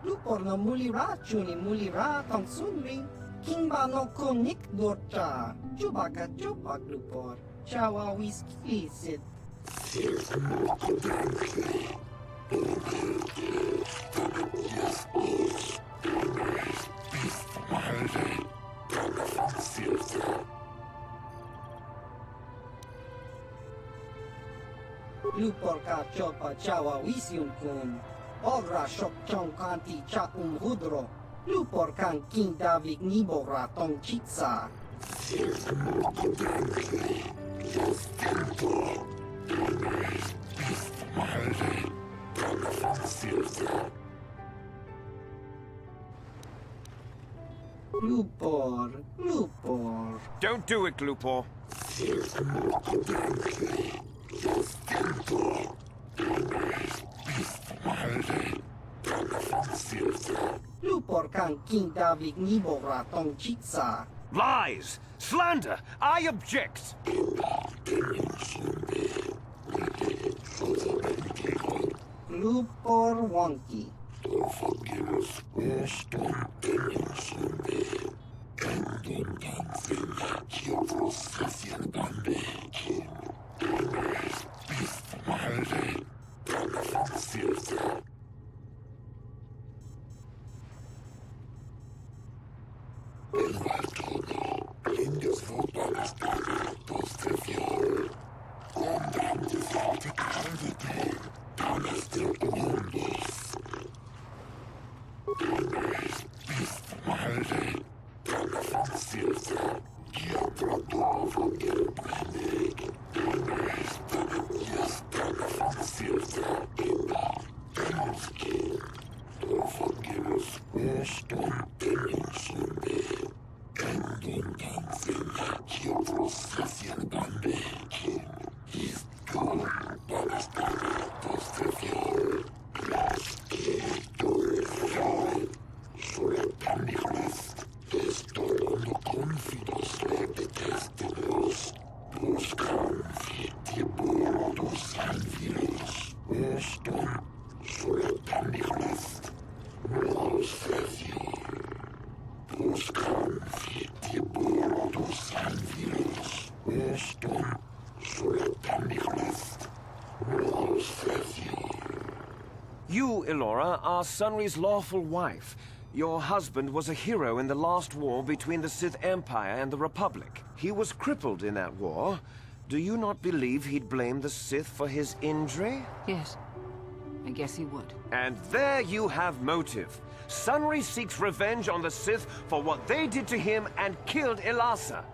Glupor no mulira chuni mulira tang Sunry. Kimba no konik dorcha. Chubaka chupa glupor. Chawa whisky sit. Glupor ka chopa chawa wisyun kun. Ogra shok chong kanti cha hudro. Glupor kan king davik nibora tong chitsa. Glupor, Glupor. Don't do it, Glupor. Lupor kang King David Nibora tong chitsa. Lies! Slander! I object! Lupor wonky. You, Elora, are Sunry's lawful wife. Your husband was a hero in the last war between the Sith Empire and the Republic. He was crippled in that war. Do you not believe he'd blame the Sith for his injury? Yes. I guess he would. And there you have motive. Sunry seeks revenge on the Sith for what they did to him and killed Elasa.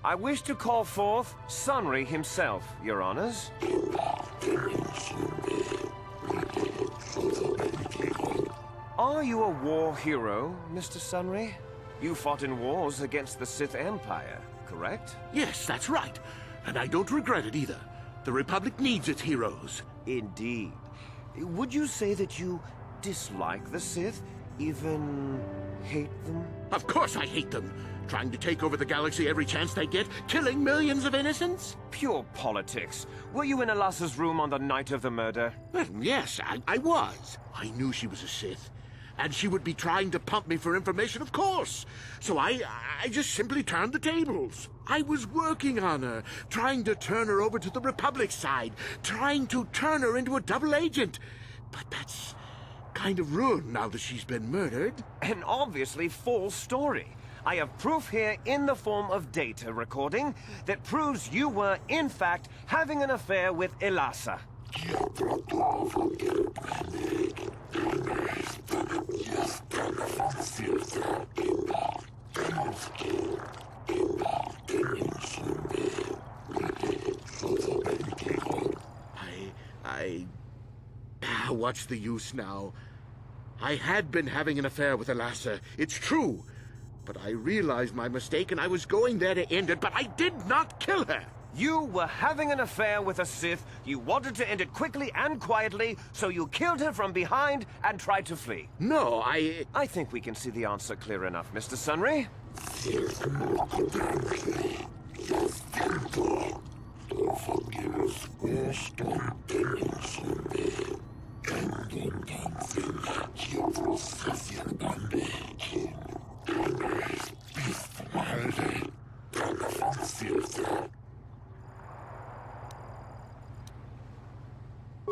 I wish to call forth Sunry himself, Your Honors. Are you a war hero, Mr. Sunry? You fought in wars against the Sith Empire, correct? Yes, that's right. And I don't regret it either. The Republic needs its heroes. Indeed. Would you say that you dislike the Sith? Even hate them? Of course I hate them. Trying to take over the galaxy every chance they get, killing millions of innocents? Pure politics. Were you in Elasa's room on the night of the murder? Well, yes, I was. I knew she was a Sith. And she would be trying to pump me for information, of course. So I just simply turned the tables. I was working on her, trying to turn her over to the Republic side, trying to turn her into a double agent. But that's kind of ruined now that she's been murdered. An obviously false story. I have proof here in the form of data recording that proves you were, in fact, having an affair with Elasa. What's the use now? I had been having an affair with Elasa, it's true. But I realized my mistake and I was going there to end it, but I did not kill her. You were having an affair with a Sith. You wanted to end it quickly and quietly, so you killed her from behind and tried to flee. No, I think we can see the answer clear enough, Mr. Sunry.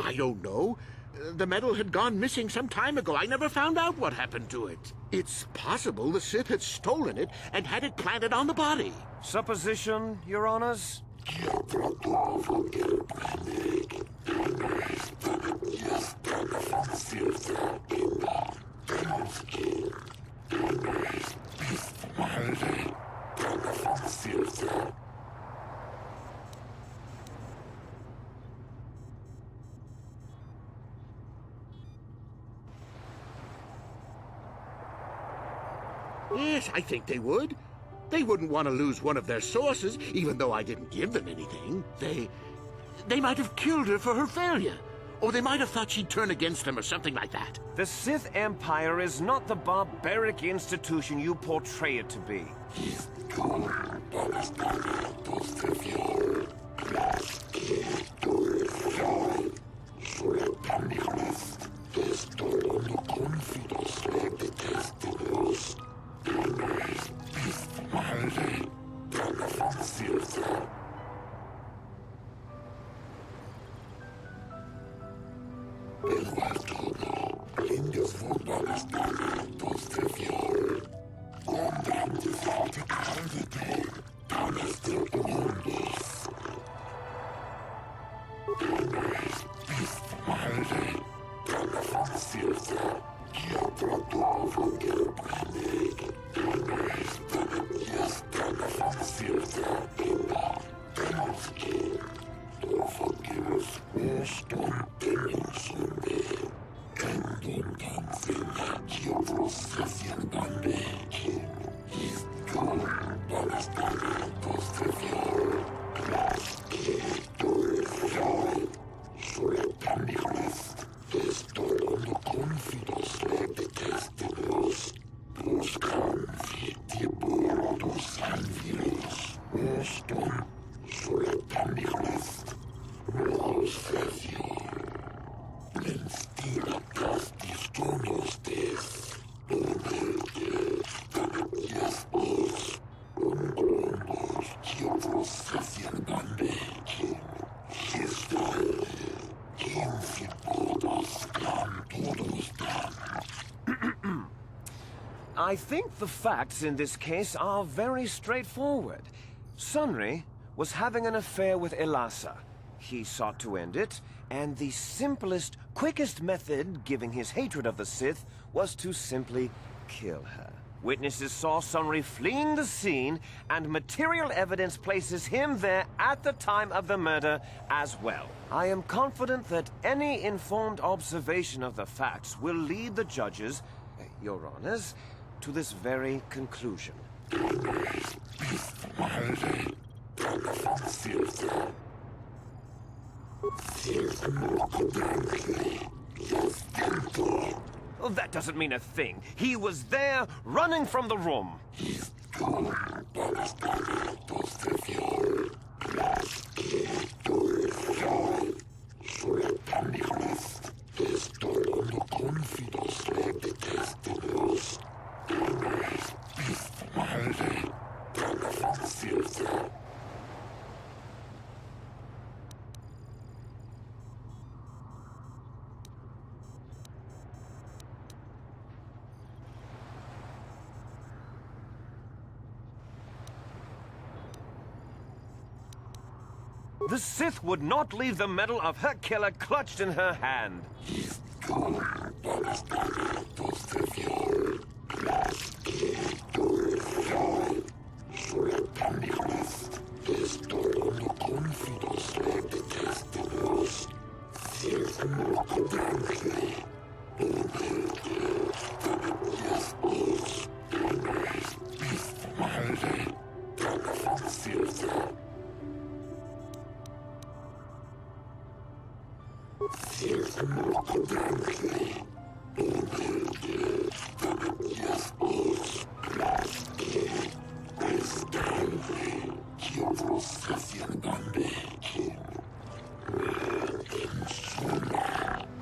I don't know. The medal had gone missing some time ago. I never found out what happened to it. It's possible the Sith had stolen it and had it planted on the body. Supposition, Your Honors? Yes, I think they would. They wouldn't want to lose one of their sources, even though I didn't give them anything. They might have killed her for her failure. Or they might have thought she'd turn against them or something like that. The Sith Empire is not the barbaric institution you portray it to be. I think the facts in this case are very straightforward. Sunry was having an affair with Elasa. He sought to end it, and the simplest, quickest method, given his hatred of the Sith, was to simply kill her. Witnesses saw Sunry fleeing the scene, and material evidence places him there at the time of the murder as well. I am confident that any informed observation of the facts will lead the judges, Your Honors, to this very conclusion. Well, that doesn't mean a thing. He was there, running from the room. The Sith would not leave the medal of her killer clutched in her hand.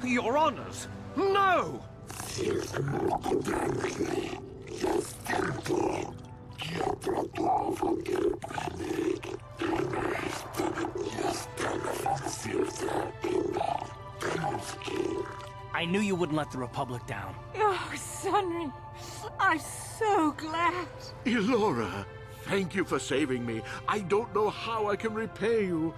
Your Honors, no! knew you wouldn't let the Republic down. Oh, Sunry, I'm so glad. Elora, thank you for saving me. I don't know how I can repay you.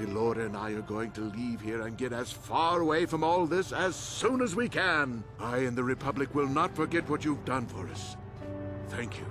Elora and I are going to leave here and get as far away from all this as soon as we can. I and the Republic will not forget what you've done for us. Thank you.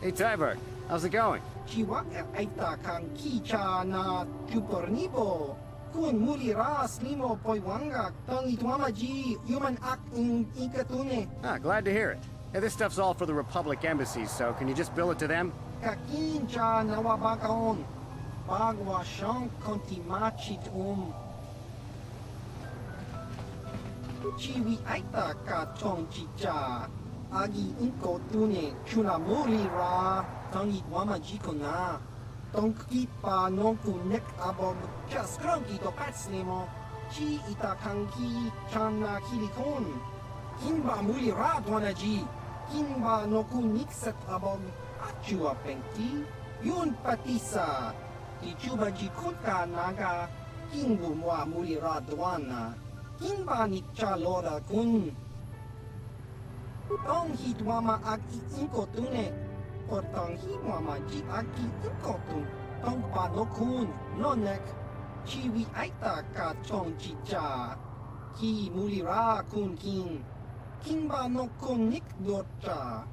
Hey, Tyberg, how's it going? Jiwa aita kang kicha na tupornibo. Kun muli ras limo poiwanga tang itwamaji human act in ikatune. Ah, glad to hear it. Hey, this stuff's all for the Republic embassies, so can you just bill it to them? Kakincha nawabakaon. Bagwa shank kontimachit Chiwi aita ka chong chicha. Agi inko tune chuna muli ra tangi wama jiko na tongki pa nonku nek abog just cranky to pats nemo chi ita kanki chana kilikon kinba muli ra dwana ji kinba noku nikset abog achua pengti yun patisa di chuba ji kutka naga kinbu mwa muli ra dwana kinba nikcha lora kun Tong hitwama aki inkotune, or tong hitwama ji aki inkotun, tong panokun, nonek, chiwi aita ka chong chicha, ki mulira kun kin ba no kun nik dorcha.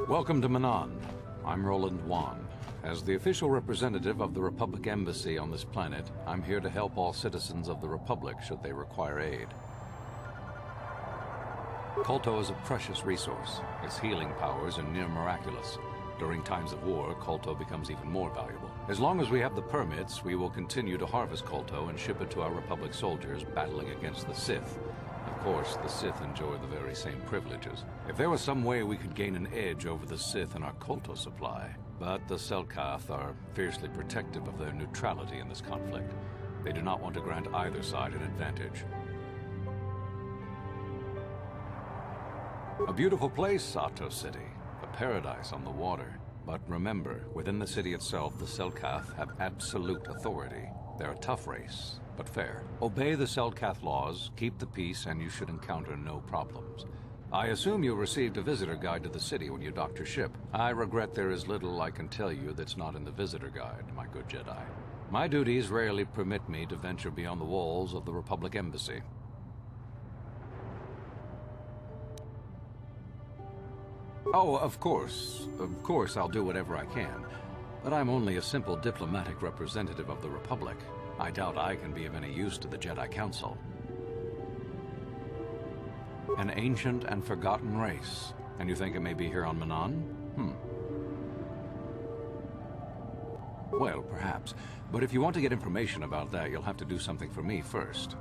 Welcome to Manaan. I'm Roland Wan. As the official representative of the Republic Embassy on this planet, I'm here to help all citizens of the Republic should they require aid. Kolto is a precious resource. Its healing powers are near miraculous. During times of war, Kolto becomes even more valuable. As long as we have the permits, we will continue to harvest Kolto and ship it to our Republic soldiers battling against the Sith. Of course, the Sith enjoy the very same privileges. If there was some way we could gain an edge over the Sith in our Kolto supply, but the Selkath are fiercely protective of their neutrality in this conflict. They do not want to grant either side an advantage. A beautiful place, Ahto City. A paradise on the water. But remember, within the city itself, the Selkath have absolute authority. They're a tough race, but fair. Obey the Selkath laws, keep the peace, and you should encounter no problems. I assume you received a visitor guide to the city when you docked your ship. I regret there is little I can tell you that's not in the visitor guide, my good Jedi. My duties rarely permit me to venture beyond the walls of the Republic Embassy. Oh, of course. Of course I'll do whatever I can. But I'm only a simple diplomatic representative of the Republic. I doubt I can be of any use to the Jedi Council. An ancient and forgotten race. And you think it may be here on Manaan? Well, perhaps. But if you want to get information about that, you'll have to do something for me first.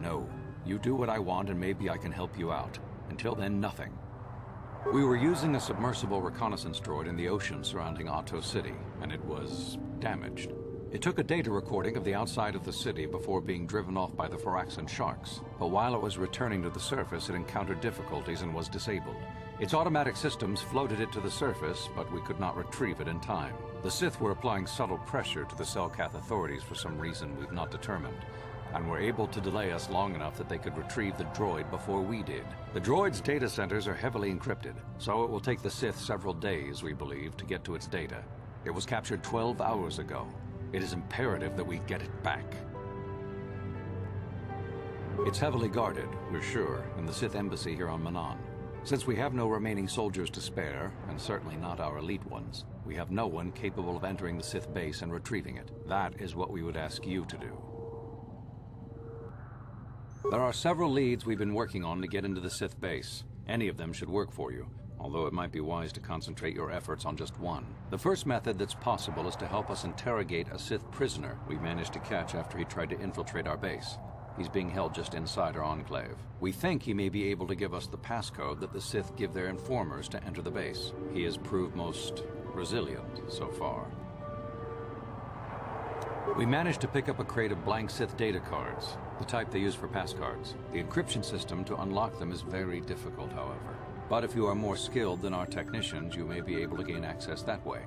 No. You do what I want and maybe I can help you out. Until then, nothing. We were using a submersible reconnaissance droid in the ocean surrounding Otto City, and it was damaged. It took a data recording of the outside of the city before being driven off by the Phyraxan sharks, but while it was returning to the surface, it encountered difficulties and was disabled. Its automatic systems floated it to the surface, but we could not retrieve it in time. The Sith were applying subtle pressure to the Selkath authorities for some reason we've not determined, and were able to delay us long enough that they could retrieve the droid before we did. The droid's data centers are heavily encrypted, so it will take the Sith several days, we believe, to get to its data. It was captured 12 hours ago. It is imperative that we get it back. It's heavily guarded, we're sure, in the Sith embassy here on Manaan. Since we have no remaining soldiers to spare, and certainly not our elite ones, we have no one capable of entering the Sith base and retrieving it. That is what we would ask you to do. There are several leads we've been working on to get into the Sith base. Any of them should work for you, although it might be wise to concentrate your efforts on just one. The first method that's possible is to help us interrogate a Sith prisoner we managed to catch after he tried to infiltrate our base. He's being held just inside our enclave. We think he may be able to give us the passcode that the Sith give their informers to enter the base. He has proved most resilient so far. We managed to pick up a crate of blank Sith data cards, the type they use for passcards. The encryption system to unlock them is very difficult, however. But if you are more skilled than our technicians, you may be able to gain access that way.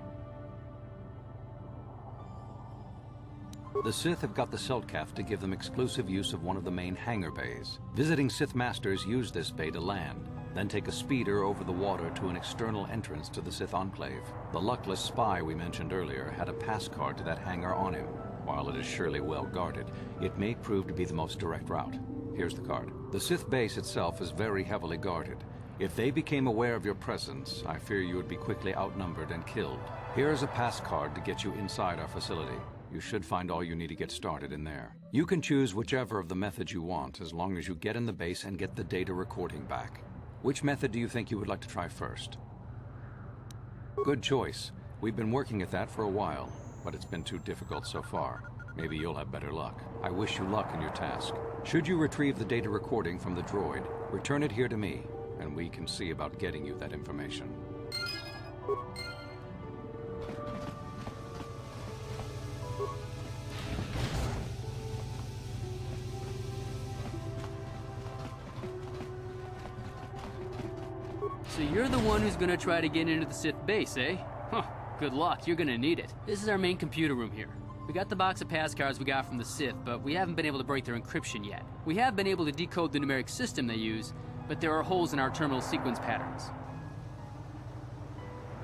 The Sith have got the Selkath to give them exclusive use of one of the main hangar bays. Visiting Sith Masters use this bay to land, then take a speeder over the water to an external entrance to the Sith Enclave. The luckless spy we mentioned earlier had a pass card to that hangar on him. While it is surely well guarded, it may prove to be the most direct route. Here's the card. The Sith base itself is very heavily guarded. If they became aware of your presence, I fear you would be quickly outnumbered and killed. Here is a pass card to get you inside our facility. You should find all you need to get started in there. You can choose whichever of the methods you want, as long as you get in the base and get the data recording back. Which method do you think you would like to try first? Good choice. We've been working at that for a while, but it's been too difficult so far. Maybe you'll have better luck. I wish you luck in your task. Should you retrieve the data recording from the droid, return it here to me, and we can see about getting you that information. So you're the one who's gonna try to get into the Sith base, eh? Huh, good luck, you're gonna need it. This is our main computer room here. We got the box of pass cards we got from the Sith, but we haven't been able to break their encryption yet. We have been able to decode the numeric system they use, but there are holes in our terminal sequence patterns.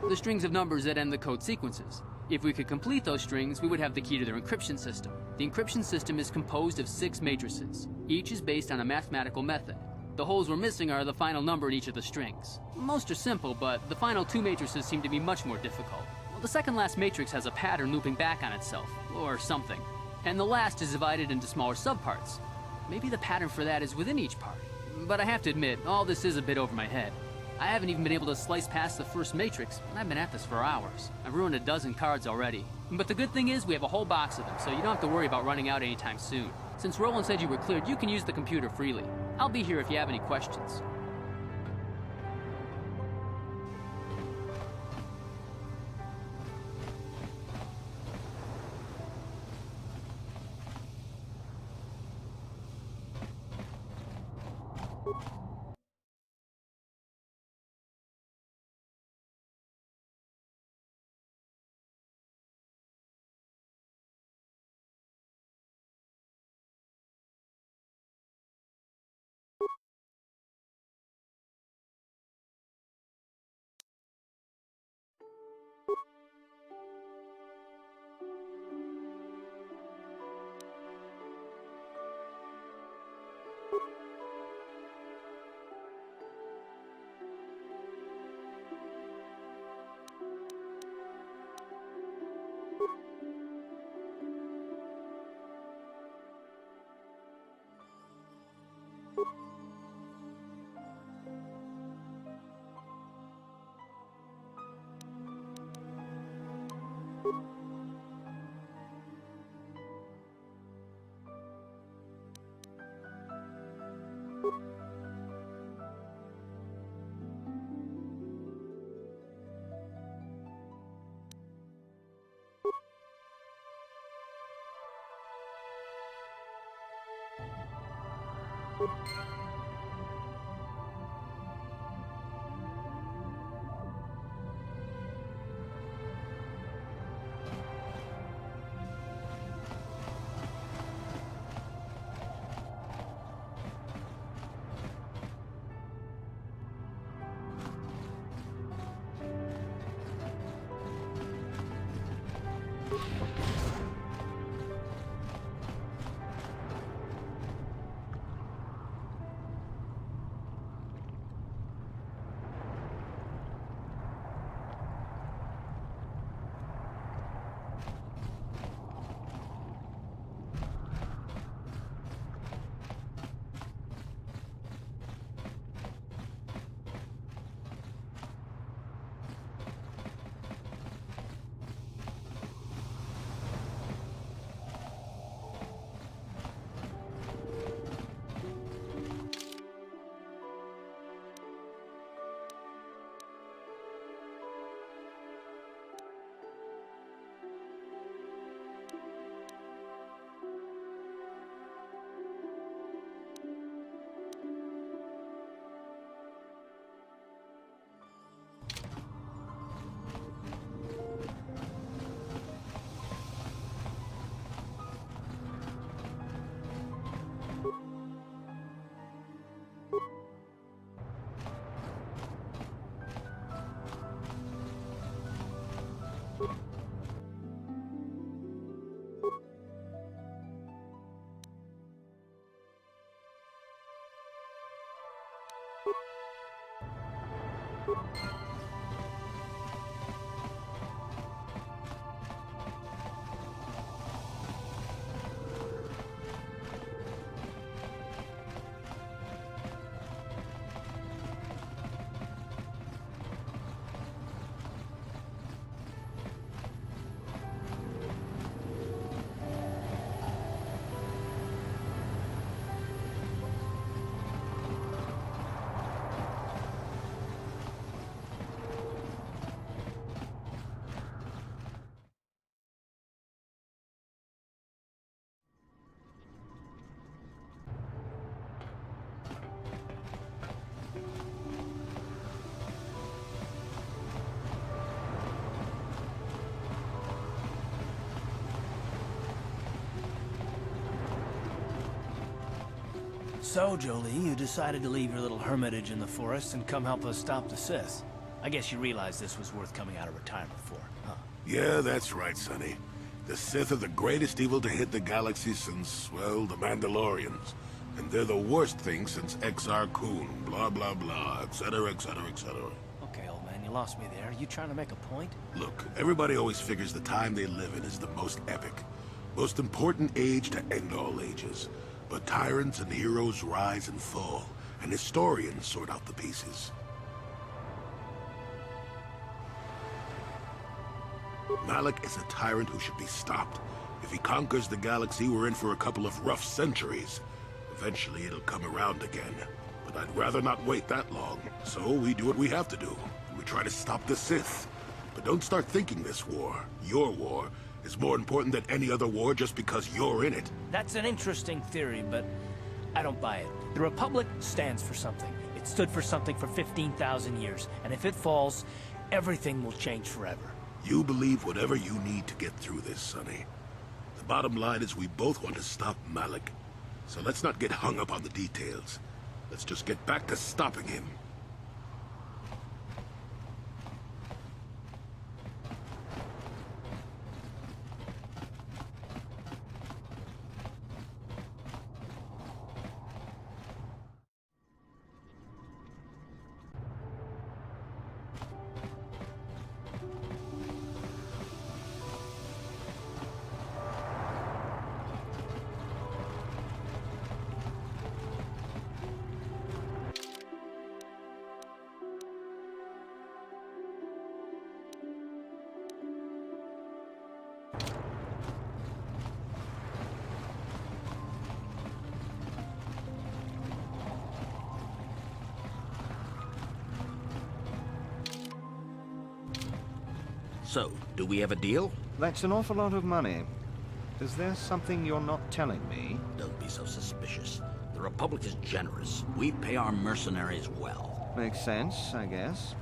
The strings of numbers that end the code sequences. If we could complete those strings, we would have the key to their encryption system. The encryption system is composed of 6 matrices. Each is based on a mathematical method. The holes we're missing are the final number in each of the strings. Most are simple, but the final 2 matrices seem to be much more difficult. Well, the second last matrix has a pattern looping back on itself, or something. And the last is divided into smaller subparts. Maybe the pattern for that is within each part. But I have to admit, all this is a bit over my head. I haven't even been able to slice past the first matrix, and I've been at this for hours. I've ruined a dozen cards already. But the good thing is we have a whole box of them, so you don't have to worry about running out anytime soon. Since Roland said you were cleared, you can use the computer freely. I'll be here if you have any questions. So, Jolie, you decided to leave your little hermitage in the forest and come help us stop the Sith. I guess you realized this was worth coming out of retirement for, huh? Yeah, that's right, Sonny. The Sith are the greatest evil to hit the galaxy since, well, the Mandalorians. And they're the worst thing since Exar Kun, blah, blah, blah, etc., etc., etc. Okay, old man, you lost me there. You trying to make a point? Look, everybody always figures the time they live in is the most epic. Most important age to end all ages. But tyrants and heroes rise and fall, and historians sort out the pieces. Malik is a tyrant who should be stopped. If he conquers the galaxy, we're in for a couple of rough centuries. Eventually, it'll come around again. But I'd rather not wait that long. So we do what we have to do. We try to stop the Sith. But don't start thinking this war, your war, is more important than any other war just because you're in it. That's an interesting theory, but I don't buy it. The Republic stands for something. It stood for something for 15,000 years, and if it falls, everything will change forever. You believe whatever you need to get through this, Sonny. The bottom line is we both want to stop Malik. So let's not get hung up on the details. Let's just get back to stopping him. So, do we have a deal? That's an awful lot of money. Is there something you're not telling me? Don't be so suspicious. The The Republic is generous. We pay our mercenaries well. Makes sense, I guess.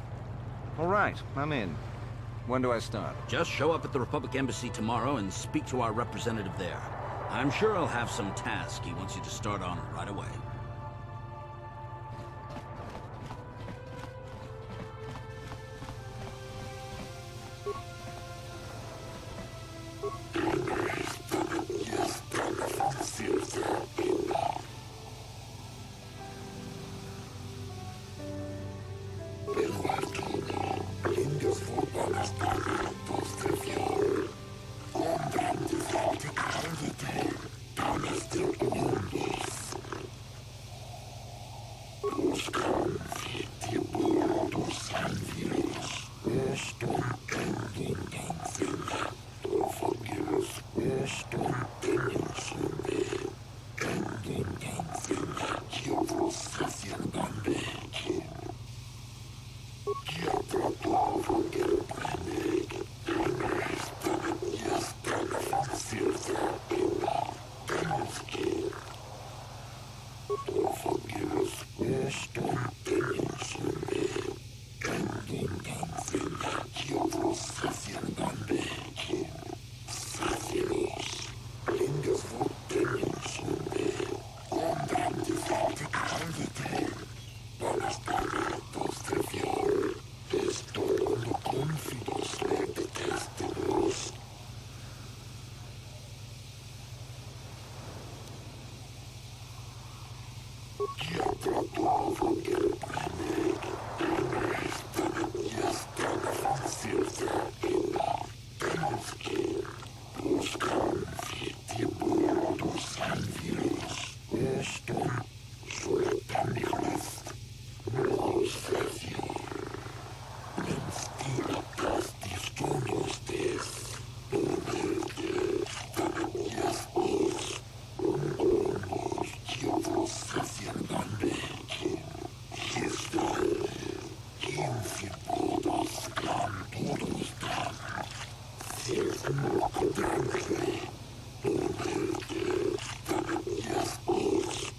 All right, I'm in. When do I start? Just show up at the Republic Embassy tomorrow and speak to our representative there. I'm sure he'll have some task he wants you to start on right away.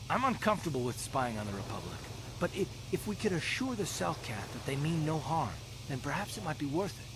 I'm uncomfortable with spying on the Republic, but if we could assure the Selkath that they mean no harm, then perhaps it might be worth it.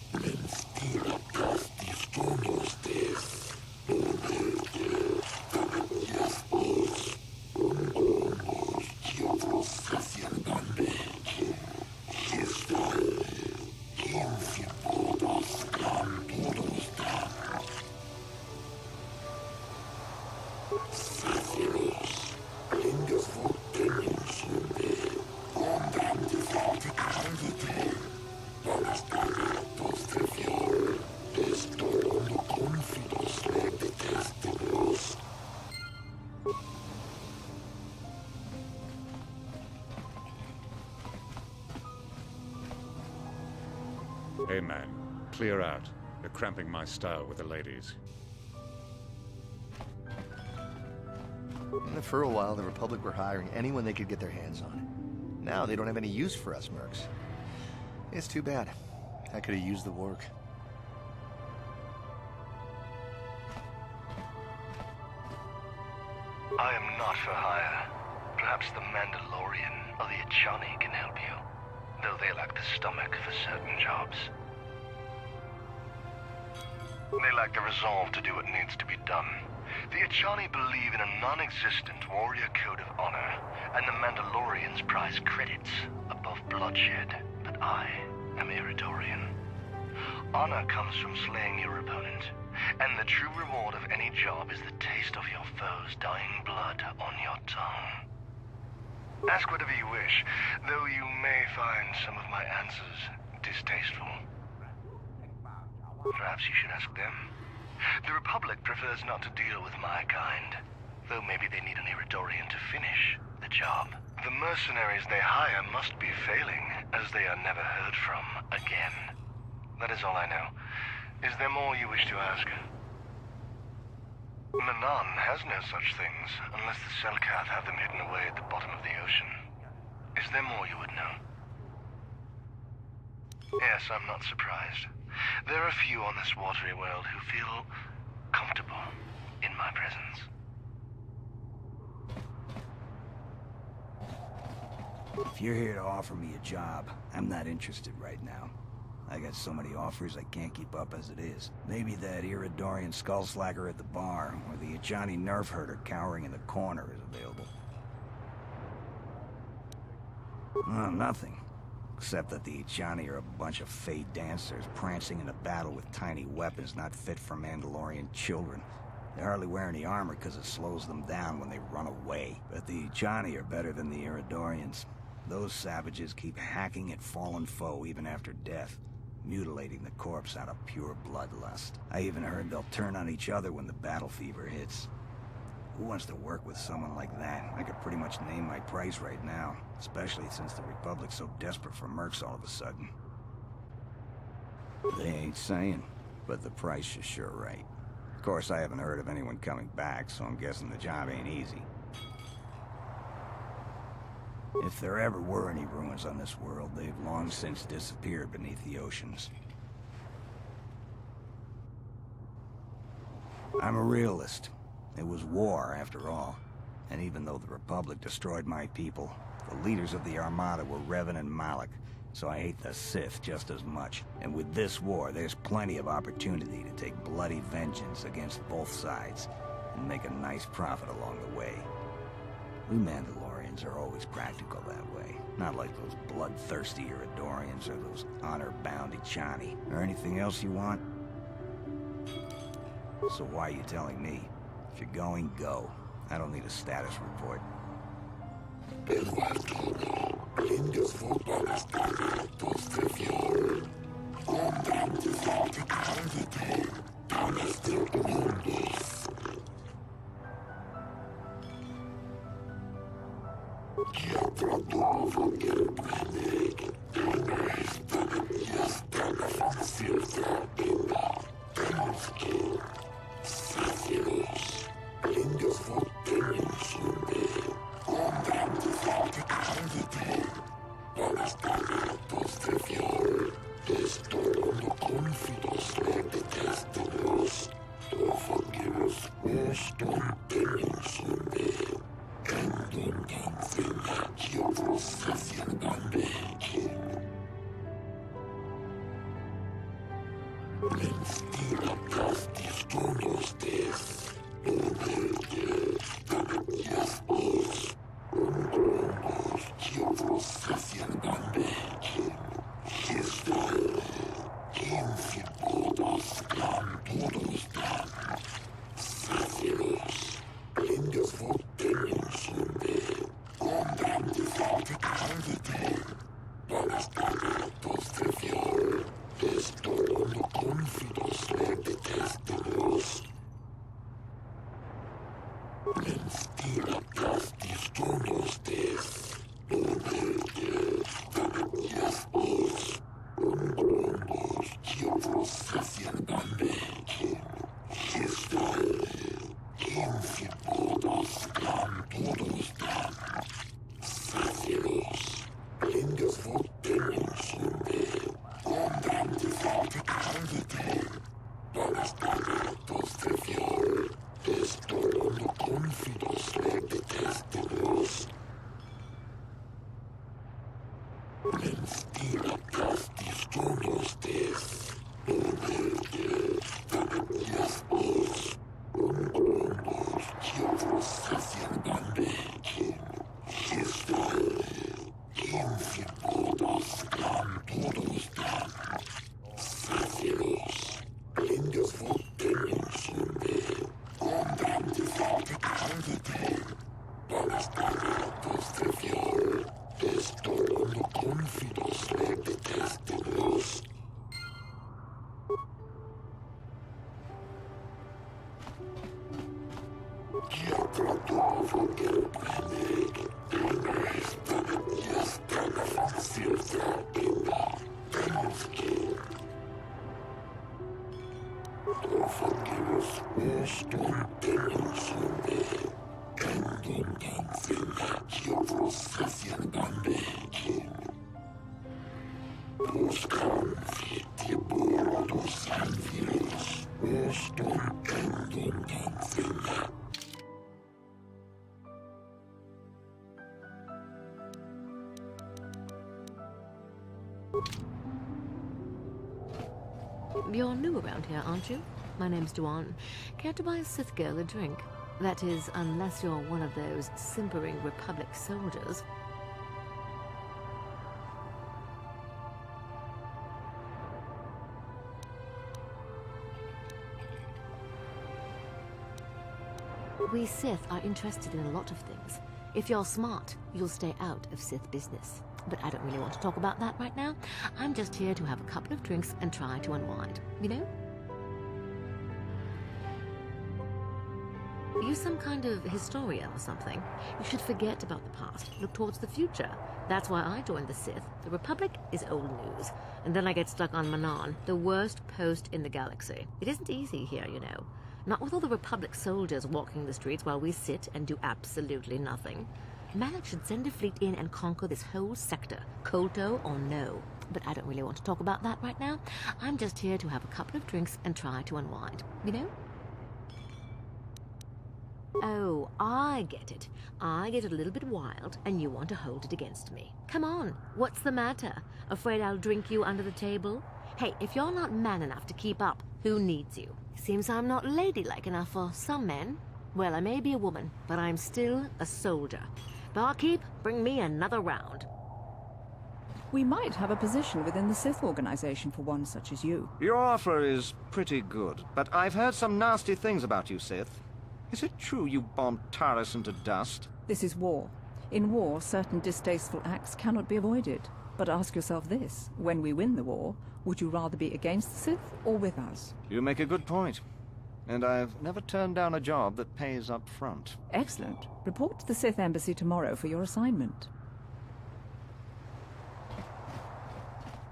Hey man, clear out. You're cramping my style with the ladies. For a while, the Republic were hiring anyone they could get their hands on. Now they don't have any use for us mercs. It's too bad. I could have used the work. I am not for hire. Perhaps the Mandalorian or the Achani can help you, though they lack the stomach for certain jobs. They lack the resolve to do what needs to be done. The Achani believe in a non-existent warrior code of honor, and the Mandalorians prize credits above bloodshed, but I am Iridorian. Honor comes from slaying your opponent, and the true reward of any job is the taste of your foe's dying blood on your tongue. Ask whatever you wish, though you may find some of my answers distasteful. Perhaps you should ask them. The Republic prefers not to deal with my kind, though maybe they need an Iridorian to finish the job. The mercenaries they hire must be failing, as they are never heard from again. That is all I know. Is there more you wish to ask? Manaan has no such things, unless the Selkath have them hidden away at the bottom of the ocean. Is there more you would know? Yes, I'm not surprised. There are few on this watery world who feel comfortable in my presence. If you're here to offer me a job, I'm not interested right now. I got so many offers I can't keep up as it is. Maybe that Iridorian skullslacker at the bar, or the Ajani nerf herder cowering in the corner is available. No, nothing. Except that the Ajani are a bunch of fey dancers prancing into battle with tiny weapons not fit for Mandalorian children. They hardly wear any armor because it slows them down when they run away. But the Ajani are better than the Iridorians. Those savages keep hacking at fallen foe even after death, mutilating the corpse out of pure bloodlust. I even heard they'll turn on each other when the battle fever hits. Who wants to work with someone like that? I could pretty much name my price right now, especially since the Republic's so desperate for mercs all of a sudden. They ain't saying, but the price is sure right. Of course, I haven't heard of anyone coming back, so I'm guessing the job ain't easy. If there ever were any ruins on this world, they've long since disappeared beneath the oceans. I'm a realist. It was war, after all. And even though the Republic destroyed my people, the leaders of the Armada were Revan and Malak, so I hate the Sith just as much. And with this war, there's plenty of opportunity to take bloody vengeance against both sides, and make a nice profit along the way. We Mandalorians are always practical that way, not like those bloodthirsty Iridorians or those honor-bound Ajani, or anything else you want. So why are you telling me? If you're going, go. I don't need a status report. You're new around here, aren't you? My name's Duan. Care to buy a Sith girl a drink? That is, unless you're one of those simpering Republic soldiers. We Sith are interested in a lot of things. If you're smart, you'll stay out of Sith business. But I don't really want to talk about that right now. I'm just here to have a couple of drinks and try to unwind, you know? Are you some kind of historian or something? You should forget about the past, look towards the future. That's why I joined the Sith. The Republic is old news. And then I get stuck on Manaan, the worst post in the galaxy. It isn't easy here, you know. Not with all the Republic soldiers walking the streets while we sit and do absolutely nothing. Malik should send a fleet in and conquer this whole sector, Kolto or no. But I don't really want to talk about that right now. I'm just here to have a couple of drinks and try to unwind, you know? Oh, I get it. I get a little bit wild, and you want to hold it against me. Come on, what's the matter? Afraid I'll drink you under the table? Hey, if you're not man enough to keep up, who needs you? Seems I'm not ladylike enough for some men. Well, I may be a woman, but I'm still a soldier. Barkeep, bring me another round. We might have a position within the Sith organization for one such as you. Your offer is pretty good, but I've heard some nasty things about you, Sith. Is it true you bombed Taris into dust? This is war. In war, certain distasteful acts cannot be avoided. But ask yourself this, when we win the war, would you rather be against the Sith or with us? You make a good point. And I've never turned down a job that pays up front. Excellent. Report to the Sith Embassy tomorrow for your assignment.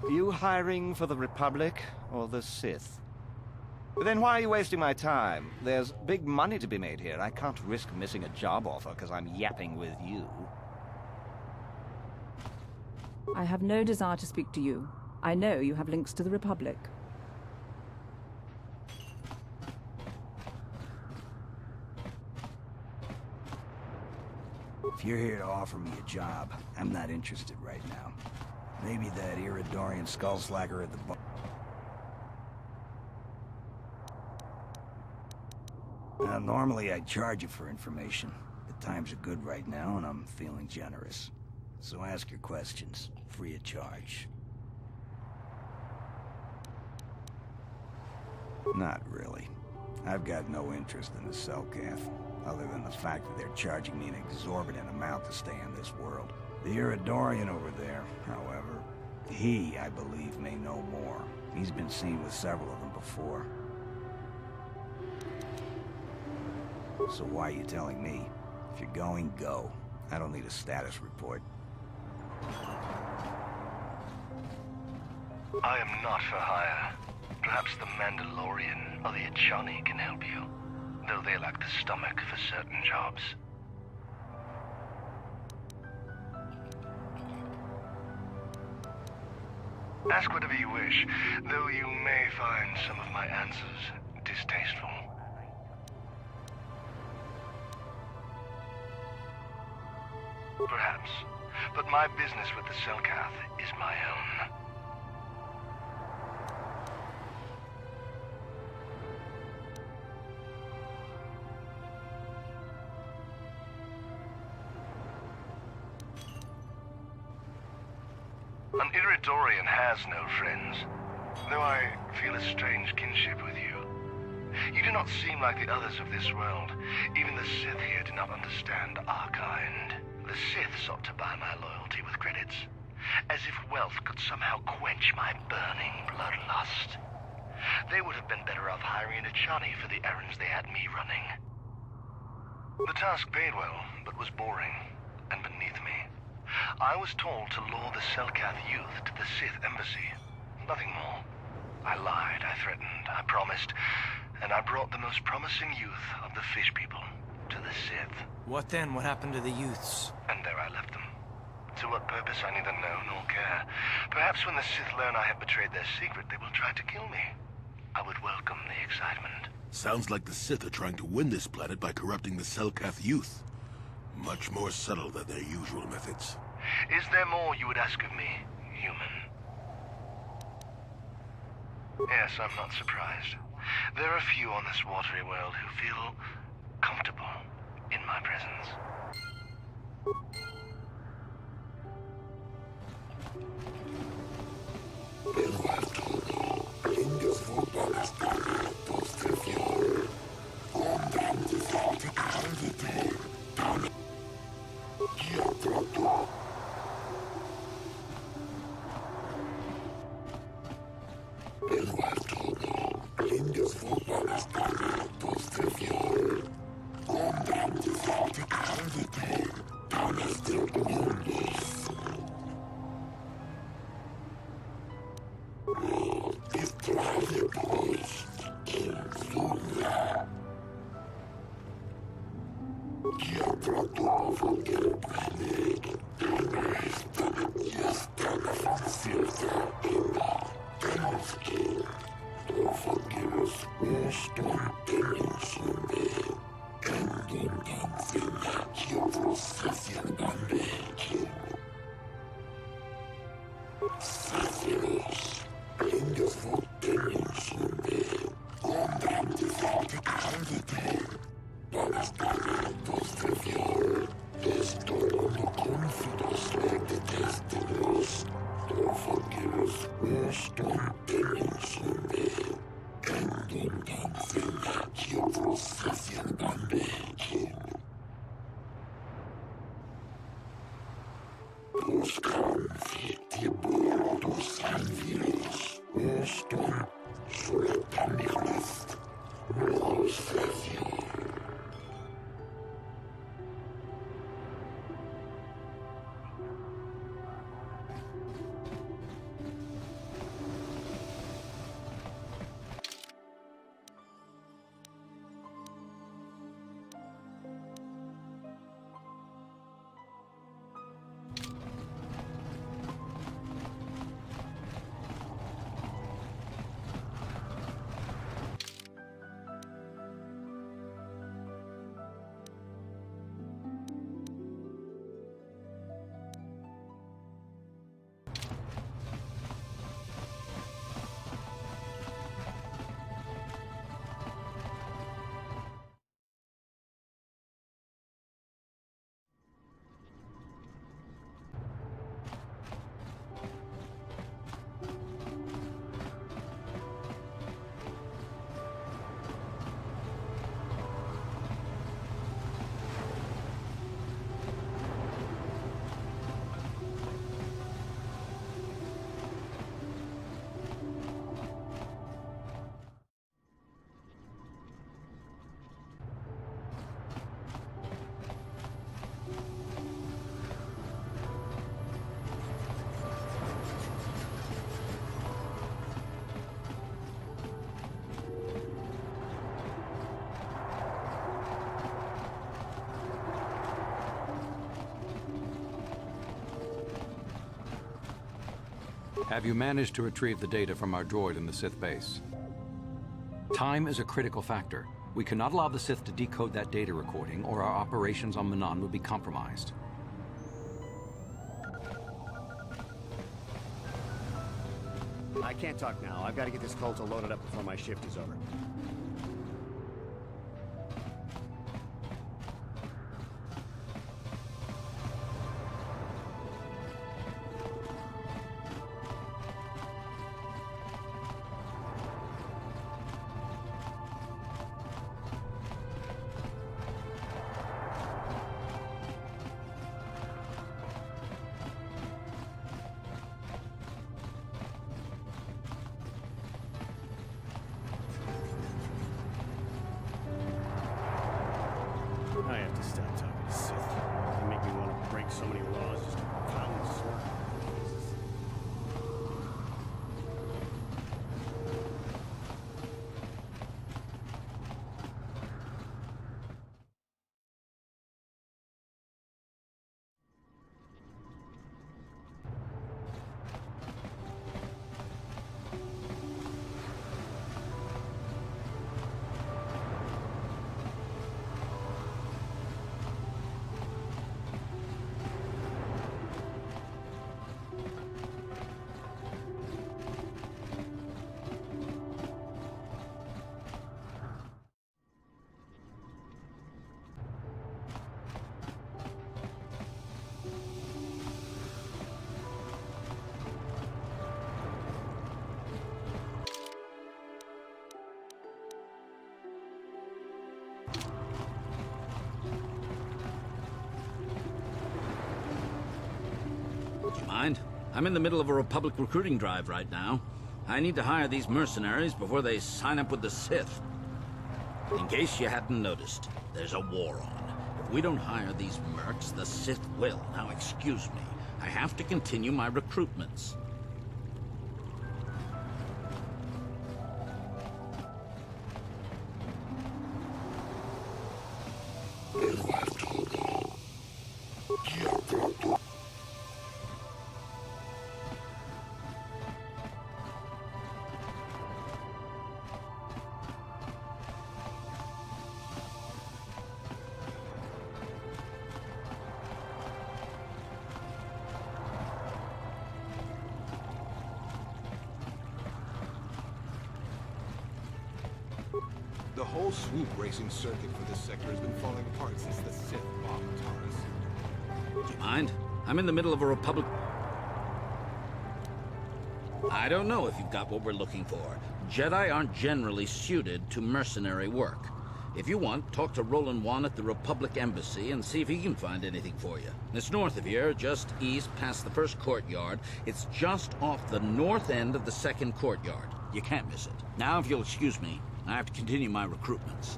You hiring for the Republic or the Sith? Then why are you wasting my time? There's big money to be made here. I can't risk missing a job offer because I'm yapping with you. I have no desire to speak to you. I know you have links to the Republic. If you're here to offer me a job, I'm not interested right now. Maybe that Iridorian skullslacker at the bar. Now, normally I'd charge you for information, but times are good right now and I'm feeling generous. So ask your questions, free of charge. Not really. I've got no interest in the Selkath, other than the fact that they're charging me an exorbitant amount to stay in this world. The Iridorian over there, however, he, I believe, may know more. He's been seen with several of them before. So why are you telling me? If you're going, go. I don't need a status report. I am not for hire. Perhaps the Mandalorian or the Echani can help you, though they lack the stomach for certain jobs. Ask whatever you wish, though you may find some of my answers distasteful. Perhaps, but my business with the Selkath is my own. An Iridorian has no friends, though I feel a strange kinship with you. You do not seem like the others of this world. Even the Sith here do not understand our kind. The Sith sought to buy my loyalty with credits, as if wealth could somehow quench my burning bloodlust. They would have been better off hiring an Echani for the errands they had me running. The task paid well, but was boring, and beneath me. I was told to lure the Selkath youth to the Sith Embassy. Nothing more. I lied, I threatened, I promised, and I brought the most promising youth of the fish people to the Sith. What then? What happened to the youths? And there I left them. To what purpose I neither know nor care. Perhaps when the Sith learn I have betrayed their secret, they will try to kill me. I would welcome the excitement. Sounds like the Sith are trying to win this planet by corrupting the Selkath youth. Much more subtle than their usual methods. Is there more you would ask of me, human? Yes, I'm not surprised. There are few on this watery world who feel comfortable in my presence. Have you managed to retrieve the data from our droid in the Sith base? Time is a critical factor. We cannot allow the Sith to decode that data recording, or our operations on Manaan will be compromised. I can't talk now. I've got to get this Colto loaded up before my shift is over. I'm in the middle of a Republic recruiting drive right now. I need to hire these mercenaries before they sign up with the Sith. In case you hadn't noticed, there's a war on. If we don't hire these mercs, the Sith will. Now, excuse me. I have to continue my recruitments. The whole swoop racing circuit for this sector has been falling apart since the Sith bombed Taurus. Do you mind? I'm in the middle of a Republic... I don't know if you've got what we're looking for. Jedi aren't generally suited to mercenary work. If you want, talk to Roland Wan at the Republic Embassy and see if he can find anything for you. It's north of here, just east past the first courtyard. It's just off the north end of the second courtyard. You can't miss it. Now, if you'll excuse me, I have to continue my recruitments.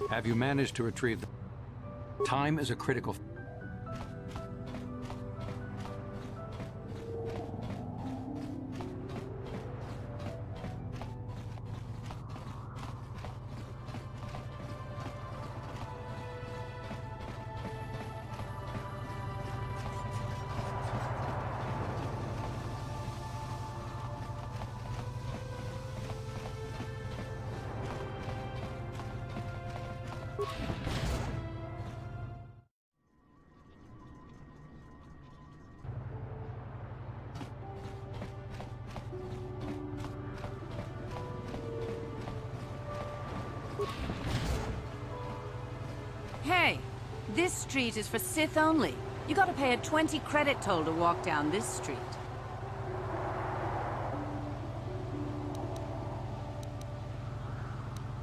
Have you managed to retrieve the... Time is a critical... Hey, this street is for Sith only. You gotta pay a 20 credit toll to walk down this street.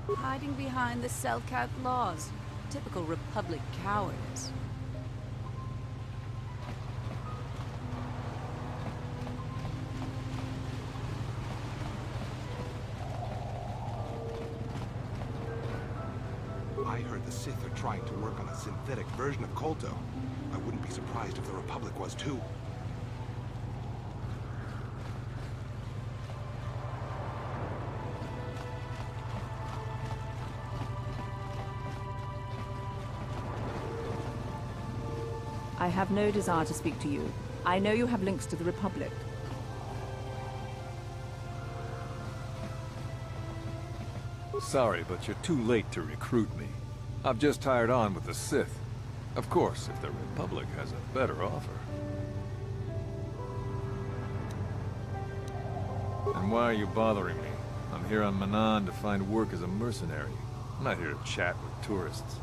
Hiding behind the Selkat laws. Typical Republic cowardice. I heard the Sith are trying to work on a synthetic version of Kolto. I wouldn't be surprised if the Republic was too. I have no desire to speak to you. I know you have links to the Republic. Sorry, but you're too late to recruit me. I've just hired on with the Sith. Of course, if the Republic has a better offer. And why are you bothering me? I'm here on Manaan to find work as a mercenary. I'm not here to chat with tourists.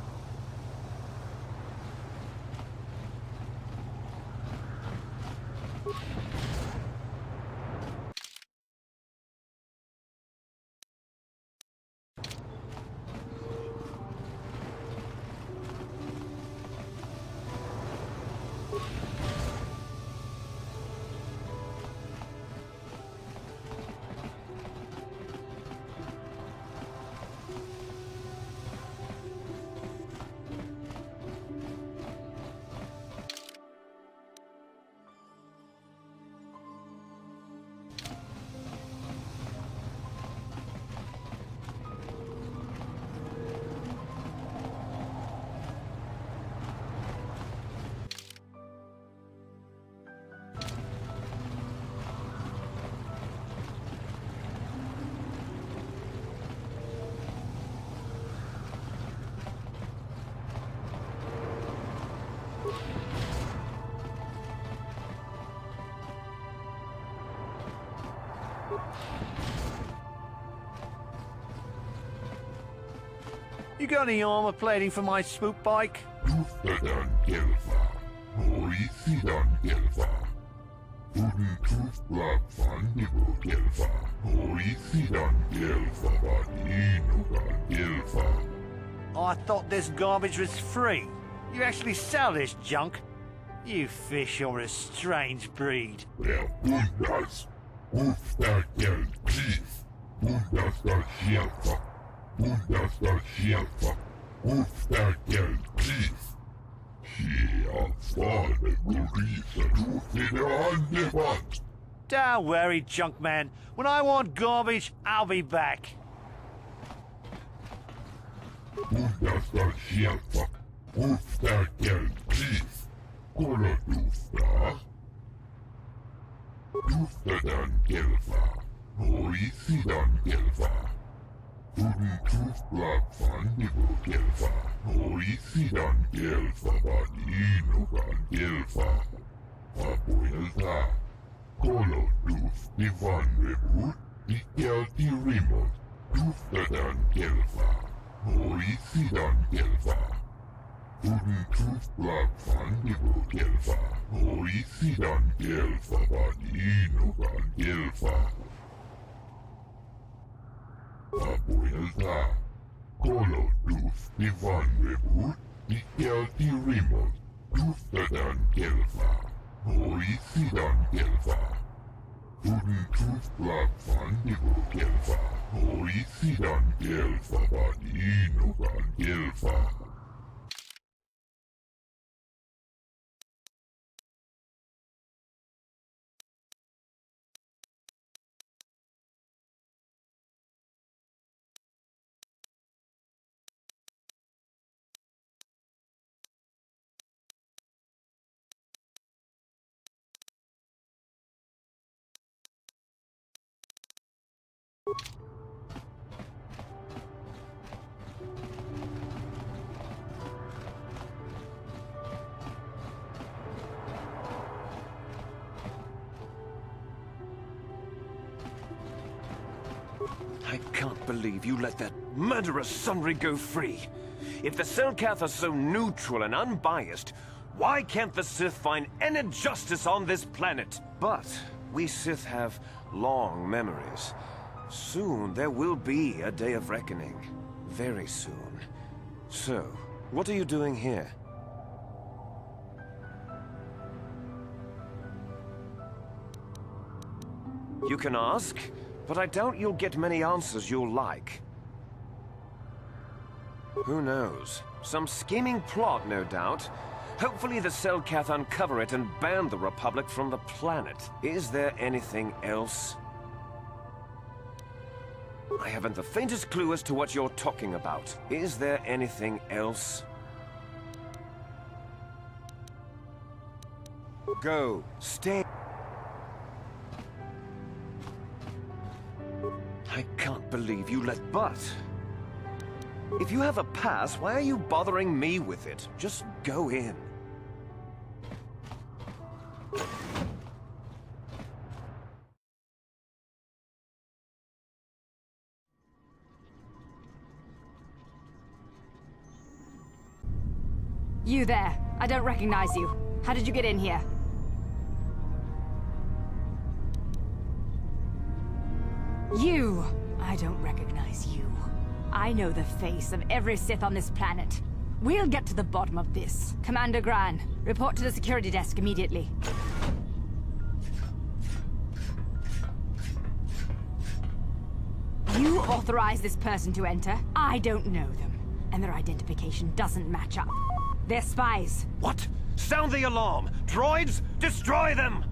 You got any armor plating for my swoop bike? I thought this garbage was free. You actually sell this junk? You fish are a strange breed. Don't worry, junk man. When I want garbage, I'll be back. I can't believe you let that murderous Sunry go free. If the Selkath are so neutral and unbiased, why can't the Sith find any justice on this planet? But we Sith have long memories. Soon there will be a day of reckoning. Very soon. So, what are you doing here? You can ask, but I doubt you'll get many answers you'll like. Who knows? Some scheming plot, no doubt. Hopefully the Selkath uncover it and ban the Republic from the planet. Is there anything else? I haven't the faintest clue as to what you're talking about. Is there anything else? Go. Stay. I can't believe you let... But... if you have a pass, why are you bothering me with it? Just go in. You there. I don't recognize you. How did you get in here? You! I don't recognize you. I know the face of every Sith on this planet. We'll get to the bottom of this. Commander Gran, report to the security desk immediately. You authorized this person to enter. I don't know them, and their identification doesn't match up. They're spies. What? Sound the alarm! Droids, destroy them!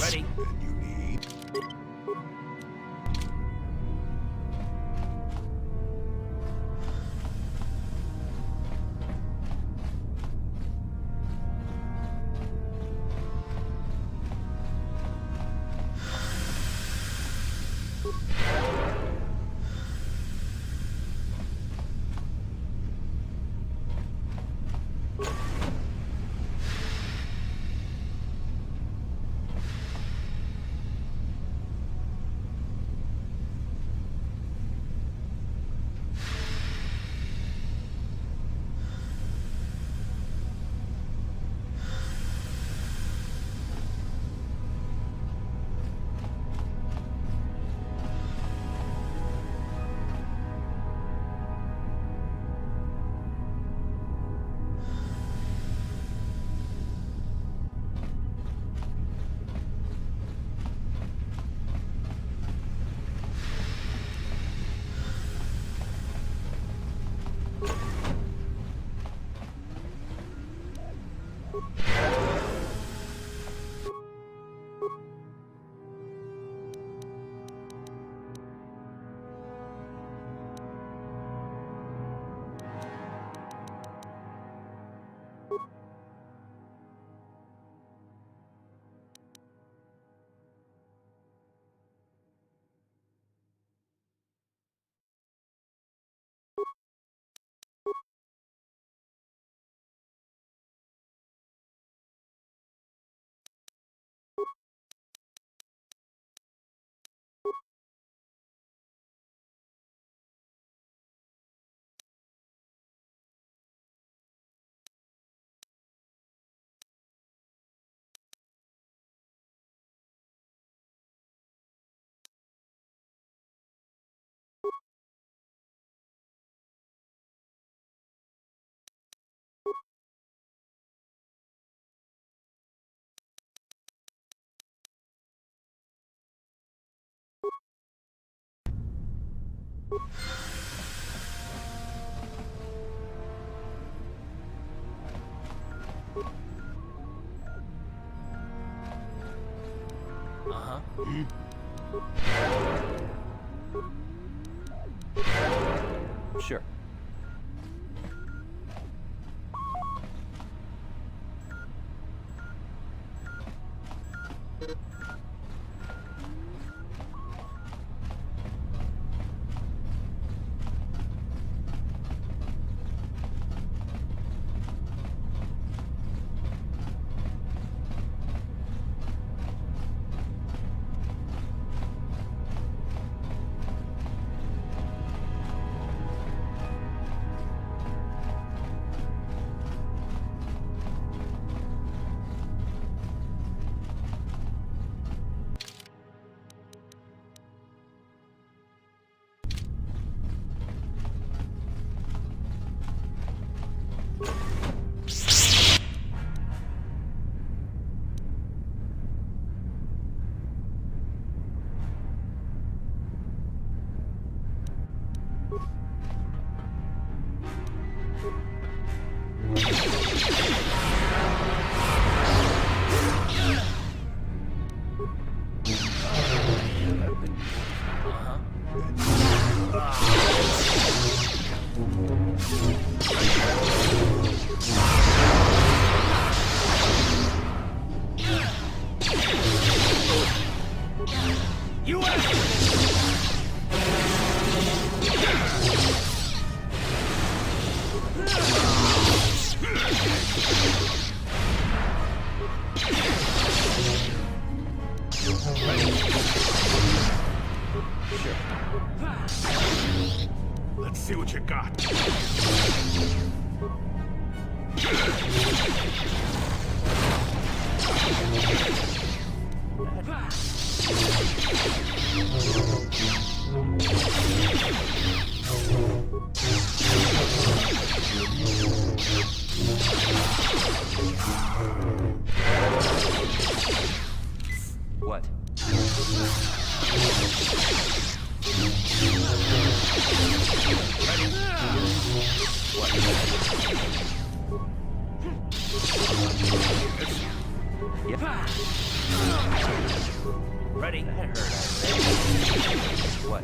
Ready. And you need... Sure. Let's see what you got. What? Ready? That hurt. What?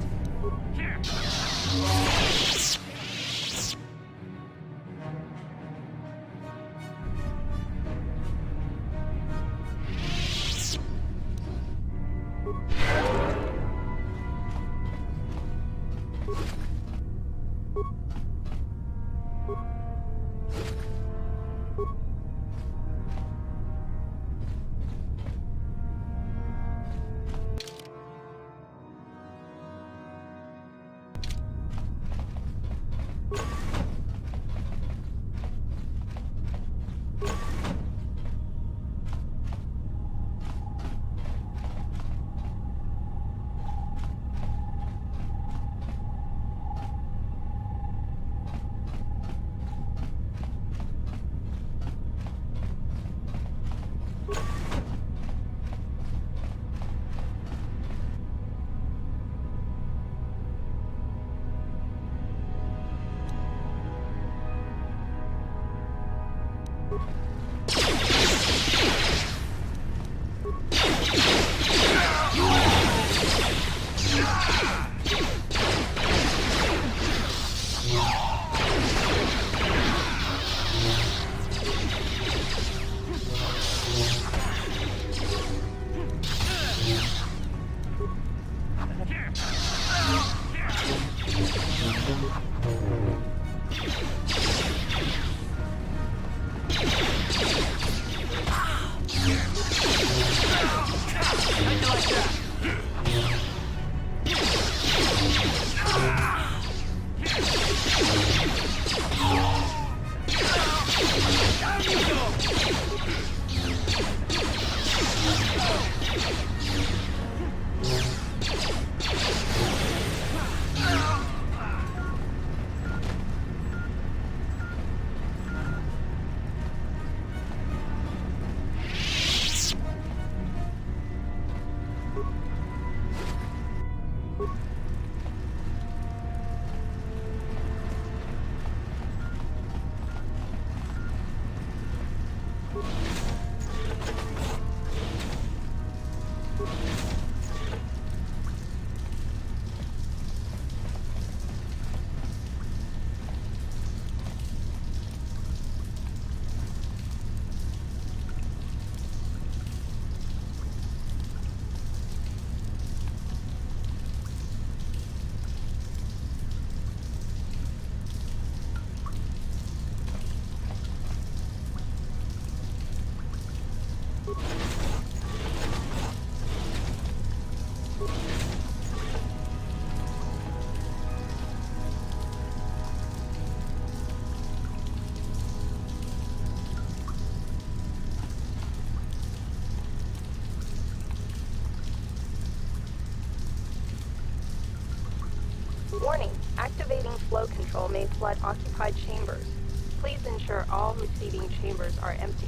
Warning, activating flow control may flood occupied chambers. Please ensure all receiving chambers are empty.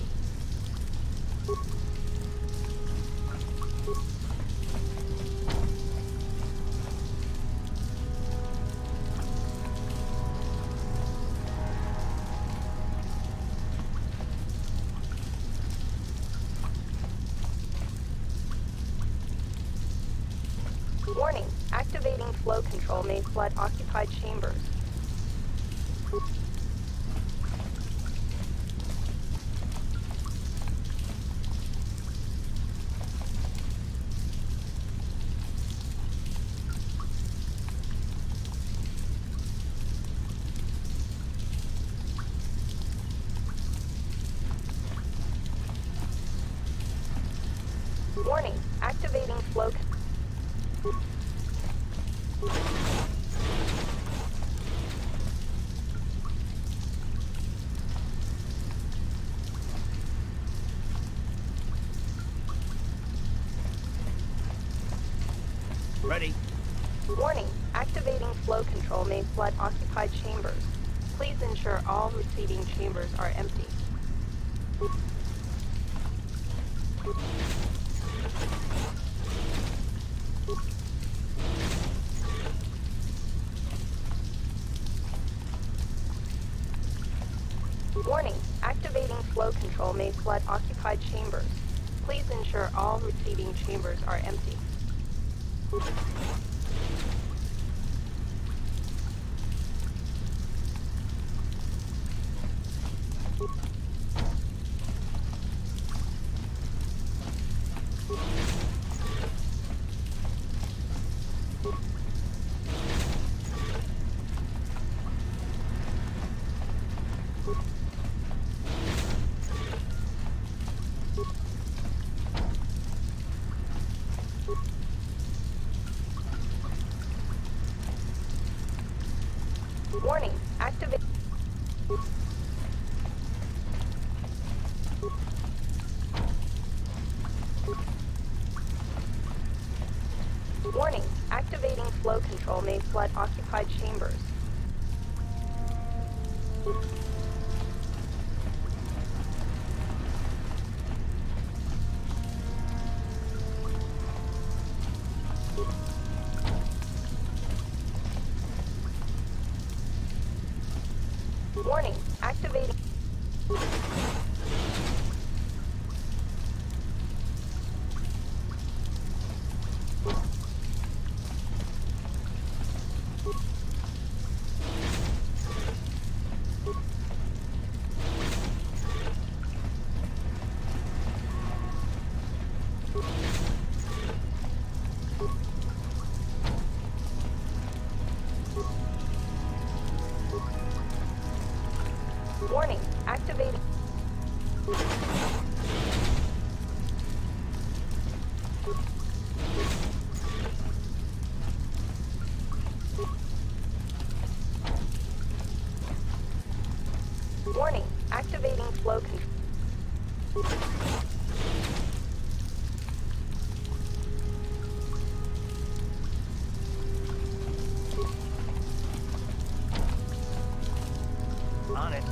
Warning, activating flow control may flood occupied chambers. Warning, activating flow. Ready? Warning, activating flow control may flood occupied chambers. Please ensure all receiving chambers are empty. Warning, activating flow control may flood occupied chambers. Please ensure all receiving chambers are empty. Warning, activate. Warning, activating flow control may flood occupied chambers. Warning, activating. Warning, activating. Warning, activating flow control. On it.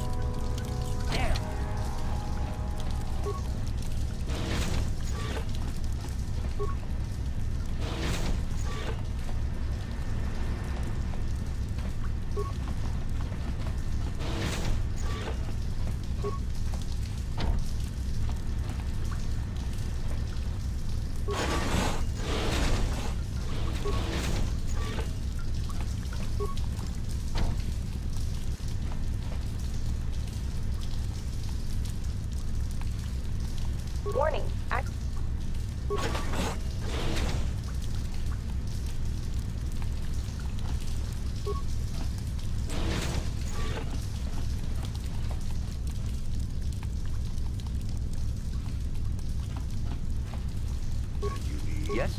Warning, Yes?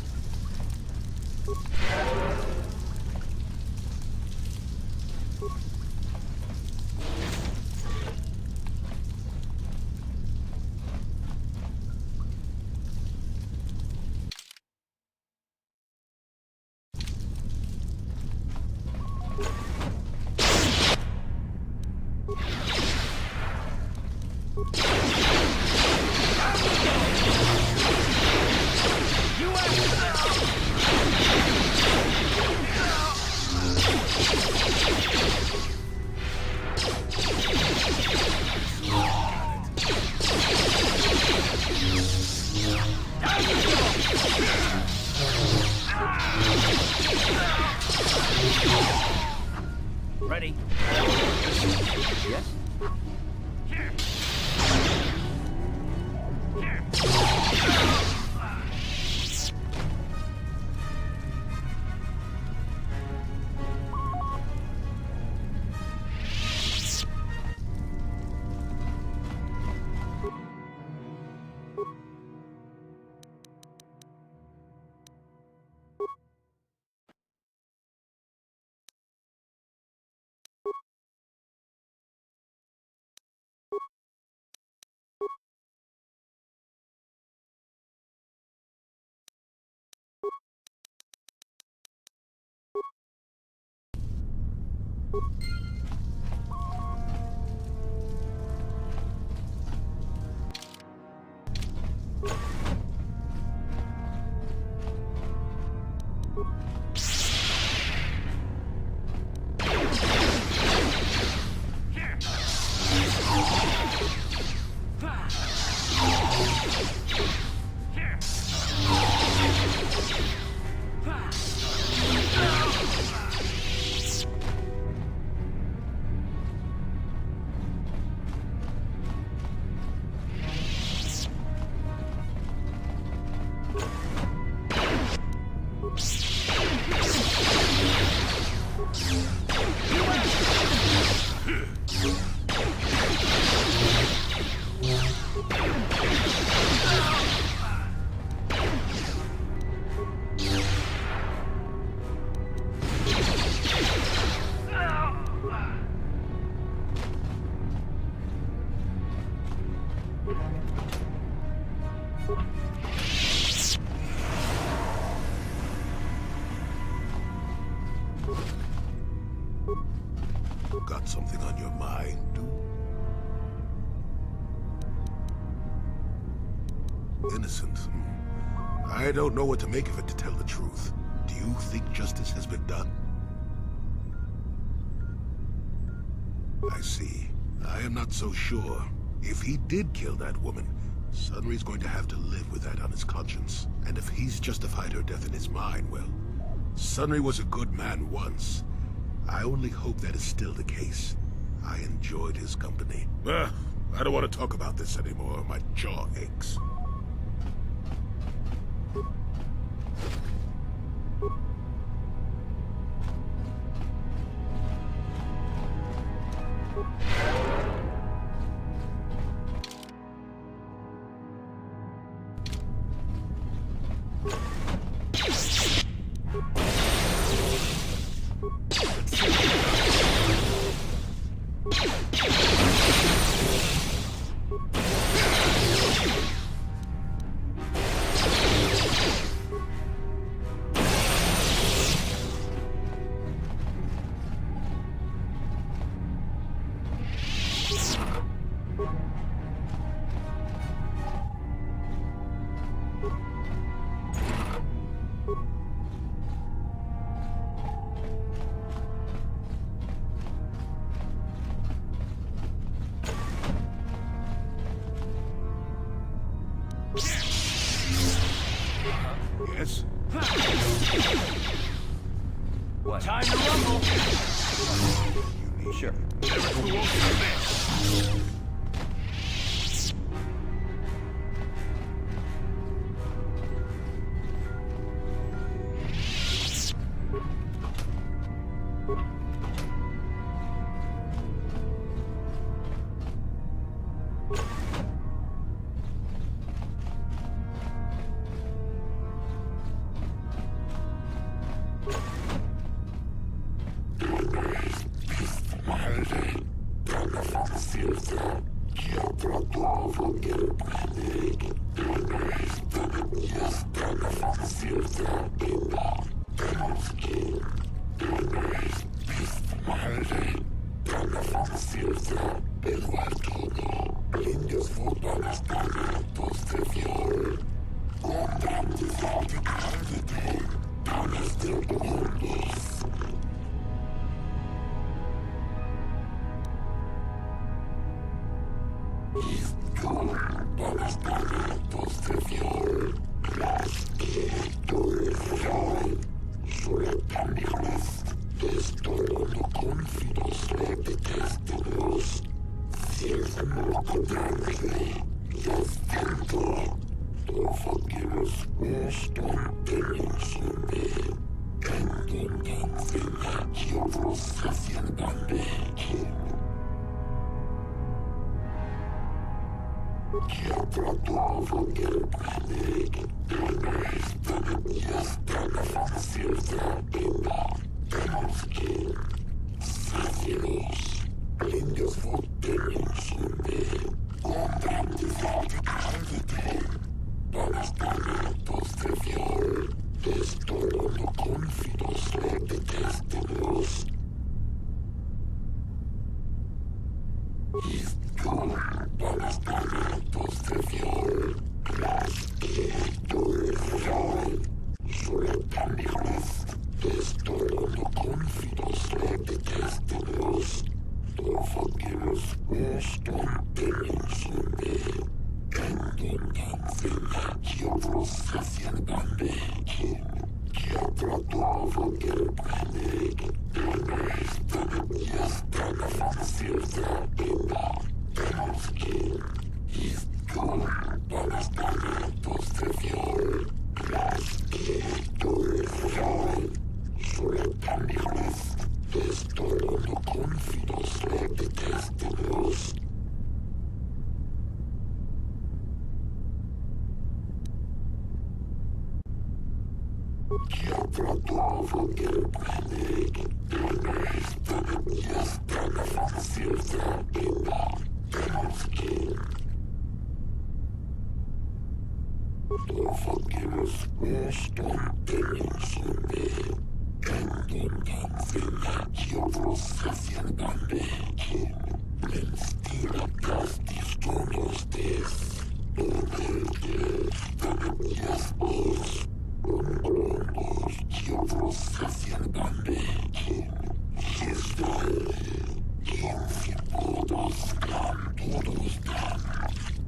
Ready? Yes? Got something on your mind, dude? Innocent. I don't know what to make of it, to tell the truth. Do you think justice has been done? I see. I am not so sure. If he did kill that woman, Sunry's going to have to live with that on his conscience. And if he's justified her death in his mind, well, Sunry was a good man once. I only hope that is still the case. I enjoyed his company. I don't want to talk about this anymore. My jaw aches. Yes? What? Time to rumble! Sure.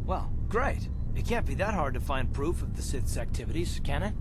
Well, great. It can't be that hard to find proof of the Sith's activities, can it?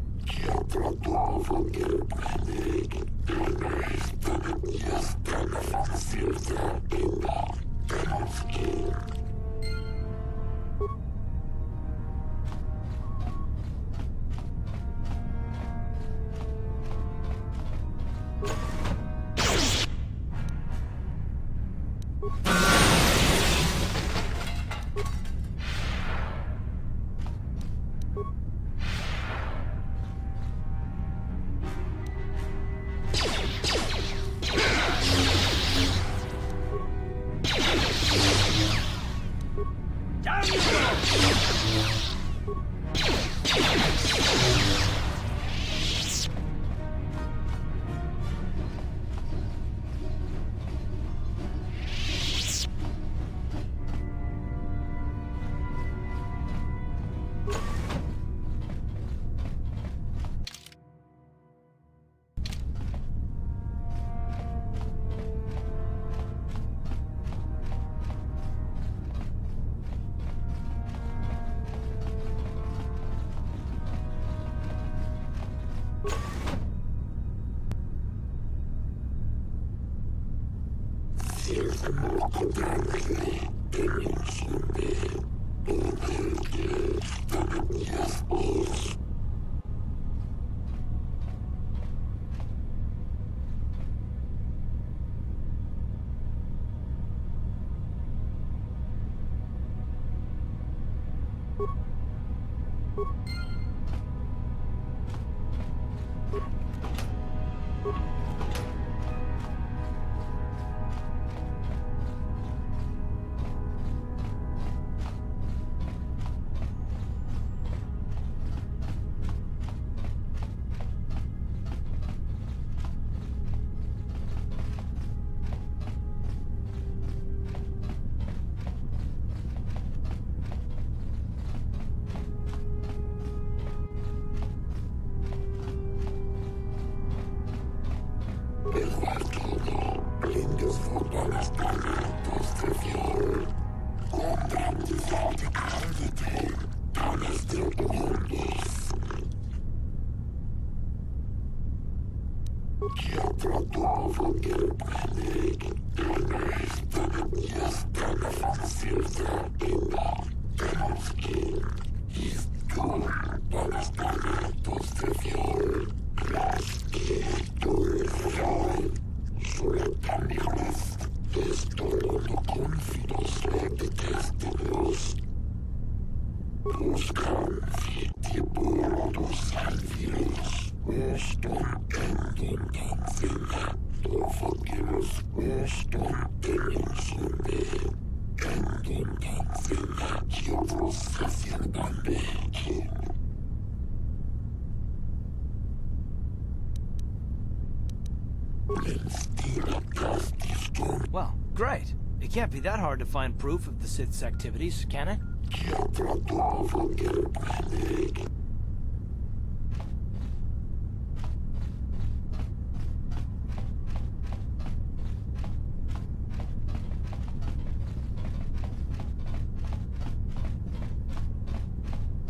Well, great. It can't be that hard to find proof of the Sith's activities, can it?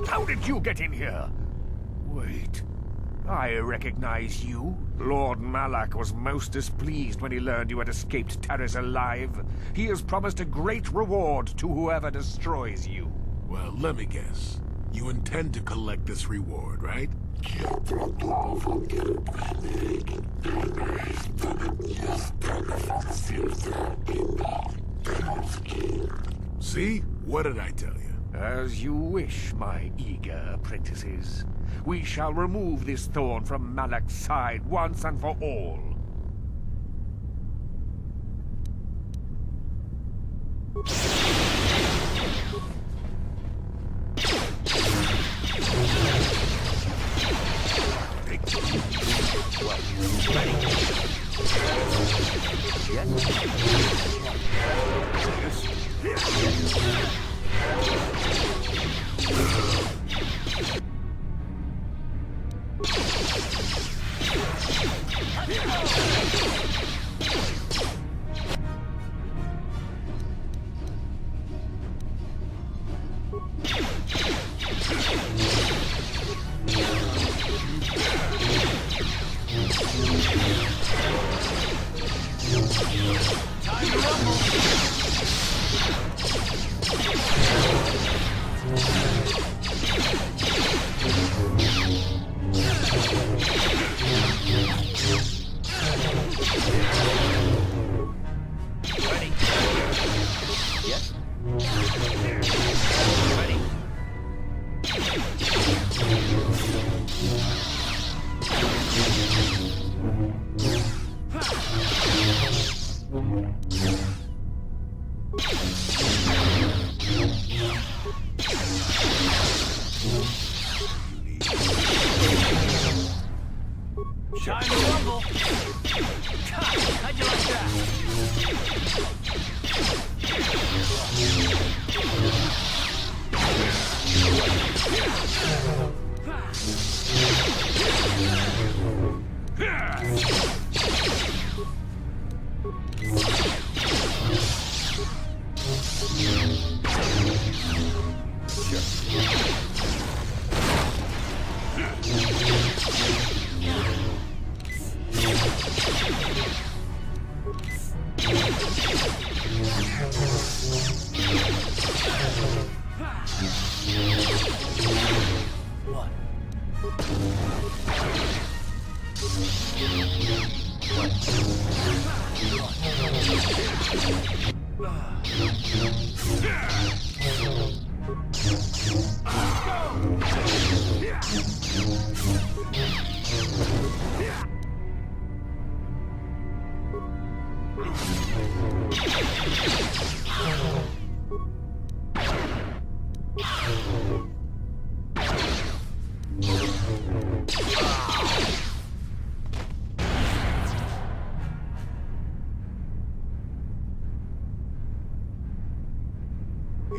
How did you get in here? Wait. I recognize you. Lord Malak was most displeased when he learned you had escaped Taris alive. He has promised a great reward to whoever destroys you. Well, let me guess. You intend to collect this reward, right? See? What did I tell you? As you wish, my eager apprentices. We shall remove this thorn from Malak's side once and for all. Time to rumble. How'd you like that?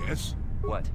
Yes? What?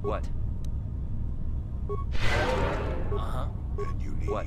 What? Uh-huh. And you need... What?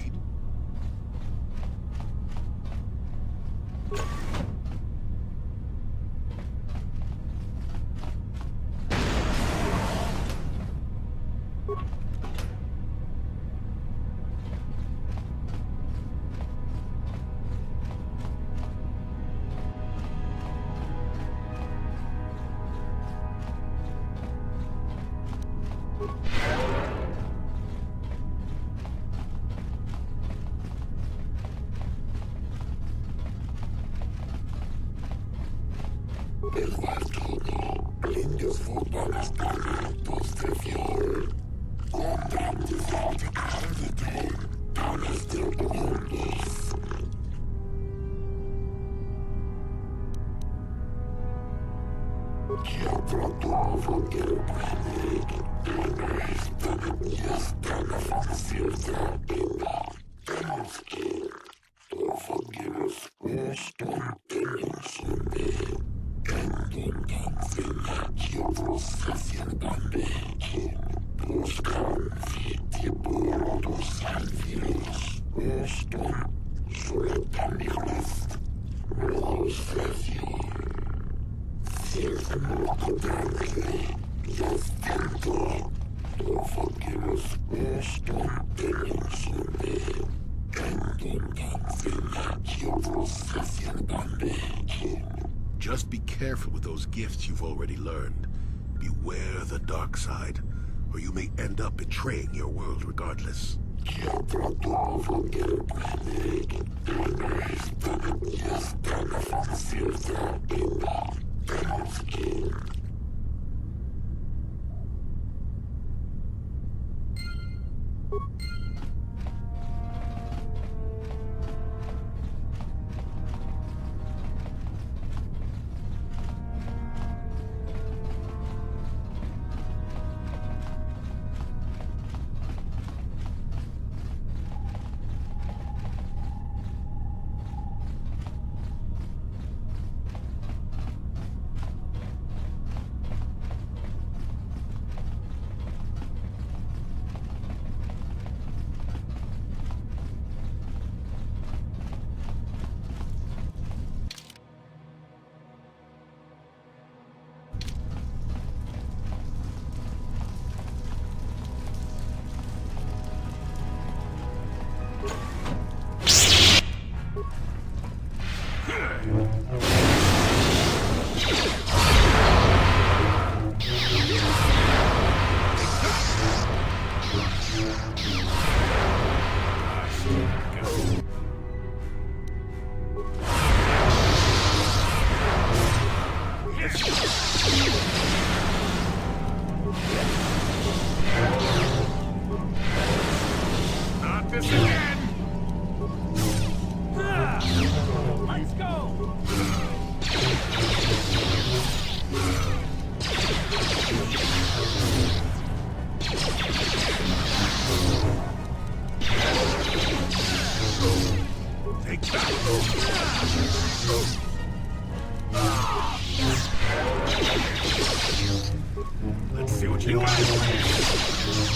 Just be careful with those gifts you've already learned. Beware the dark side, or you may end up betraying your world regardless. Not this again! Let's go! Take that! Let's see what you got.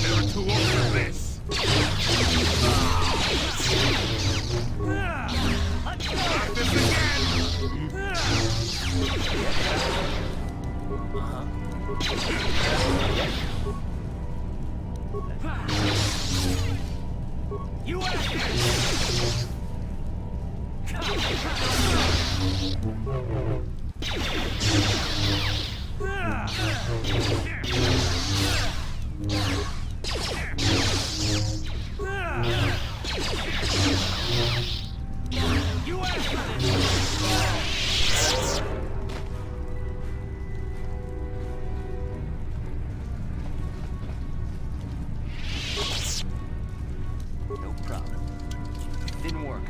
Never too old for this. Not this again! You asked it! You asked for this! No problem. Didn't work.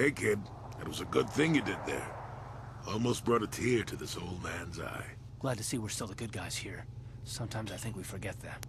Hey, kid. That was a good thing you did there. Almost brought a tear to this old man's eye. Glad to see we're still the good guys here. Sometimes I think we forget that.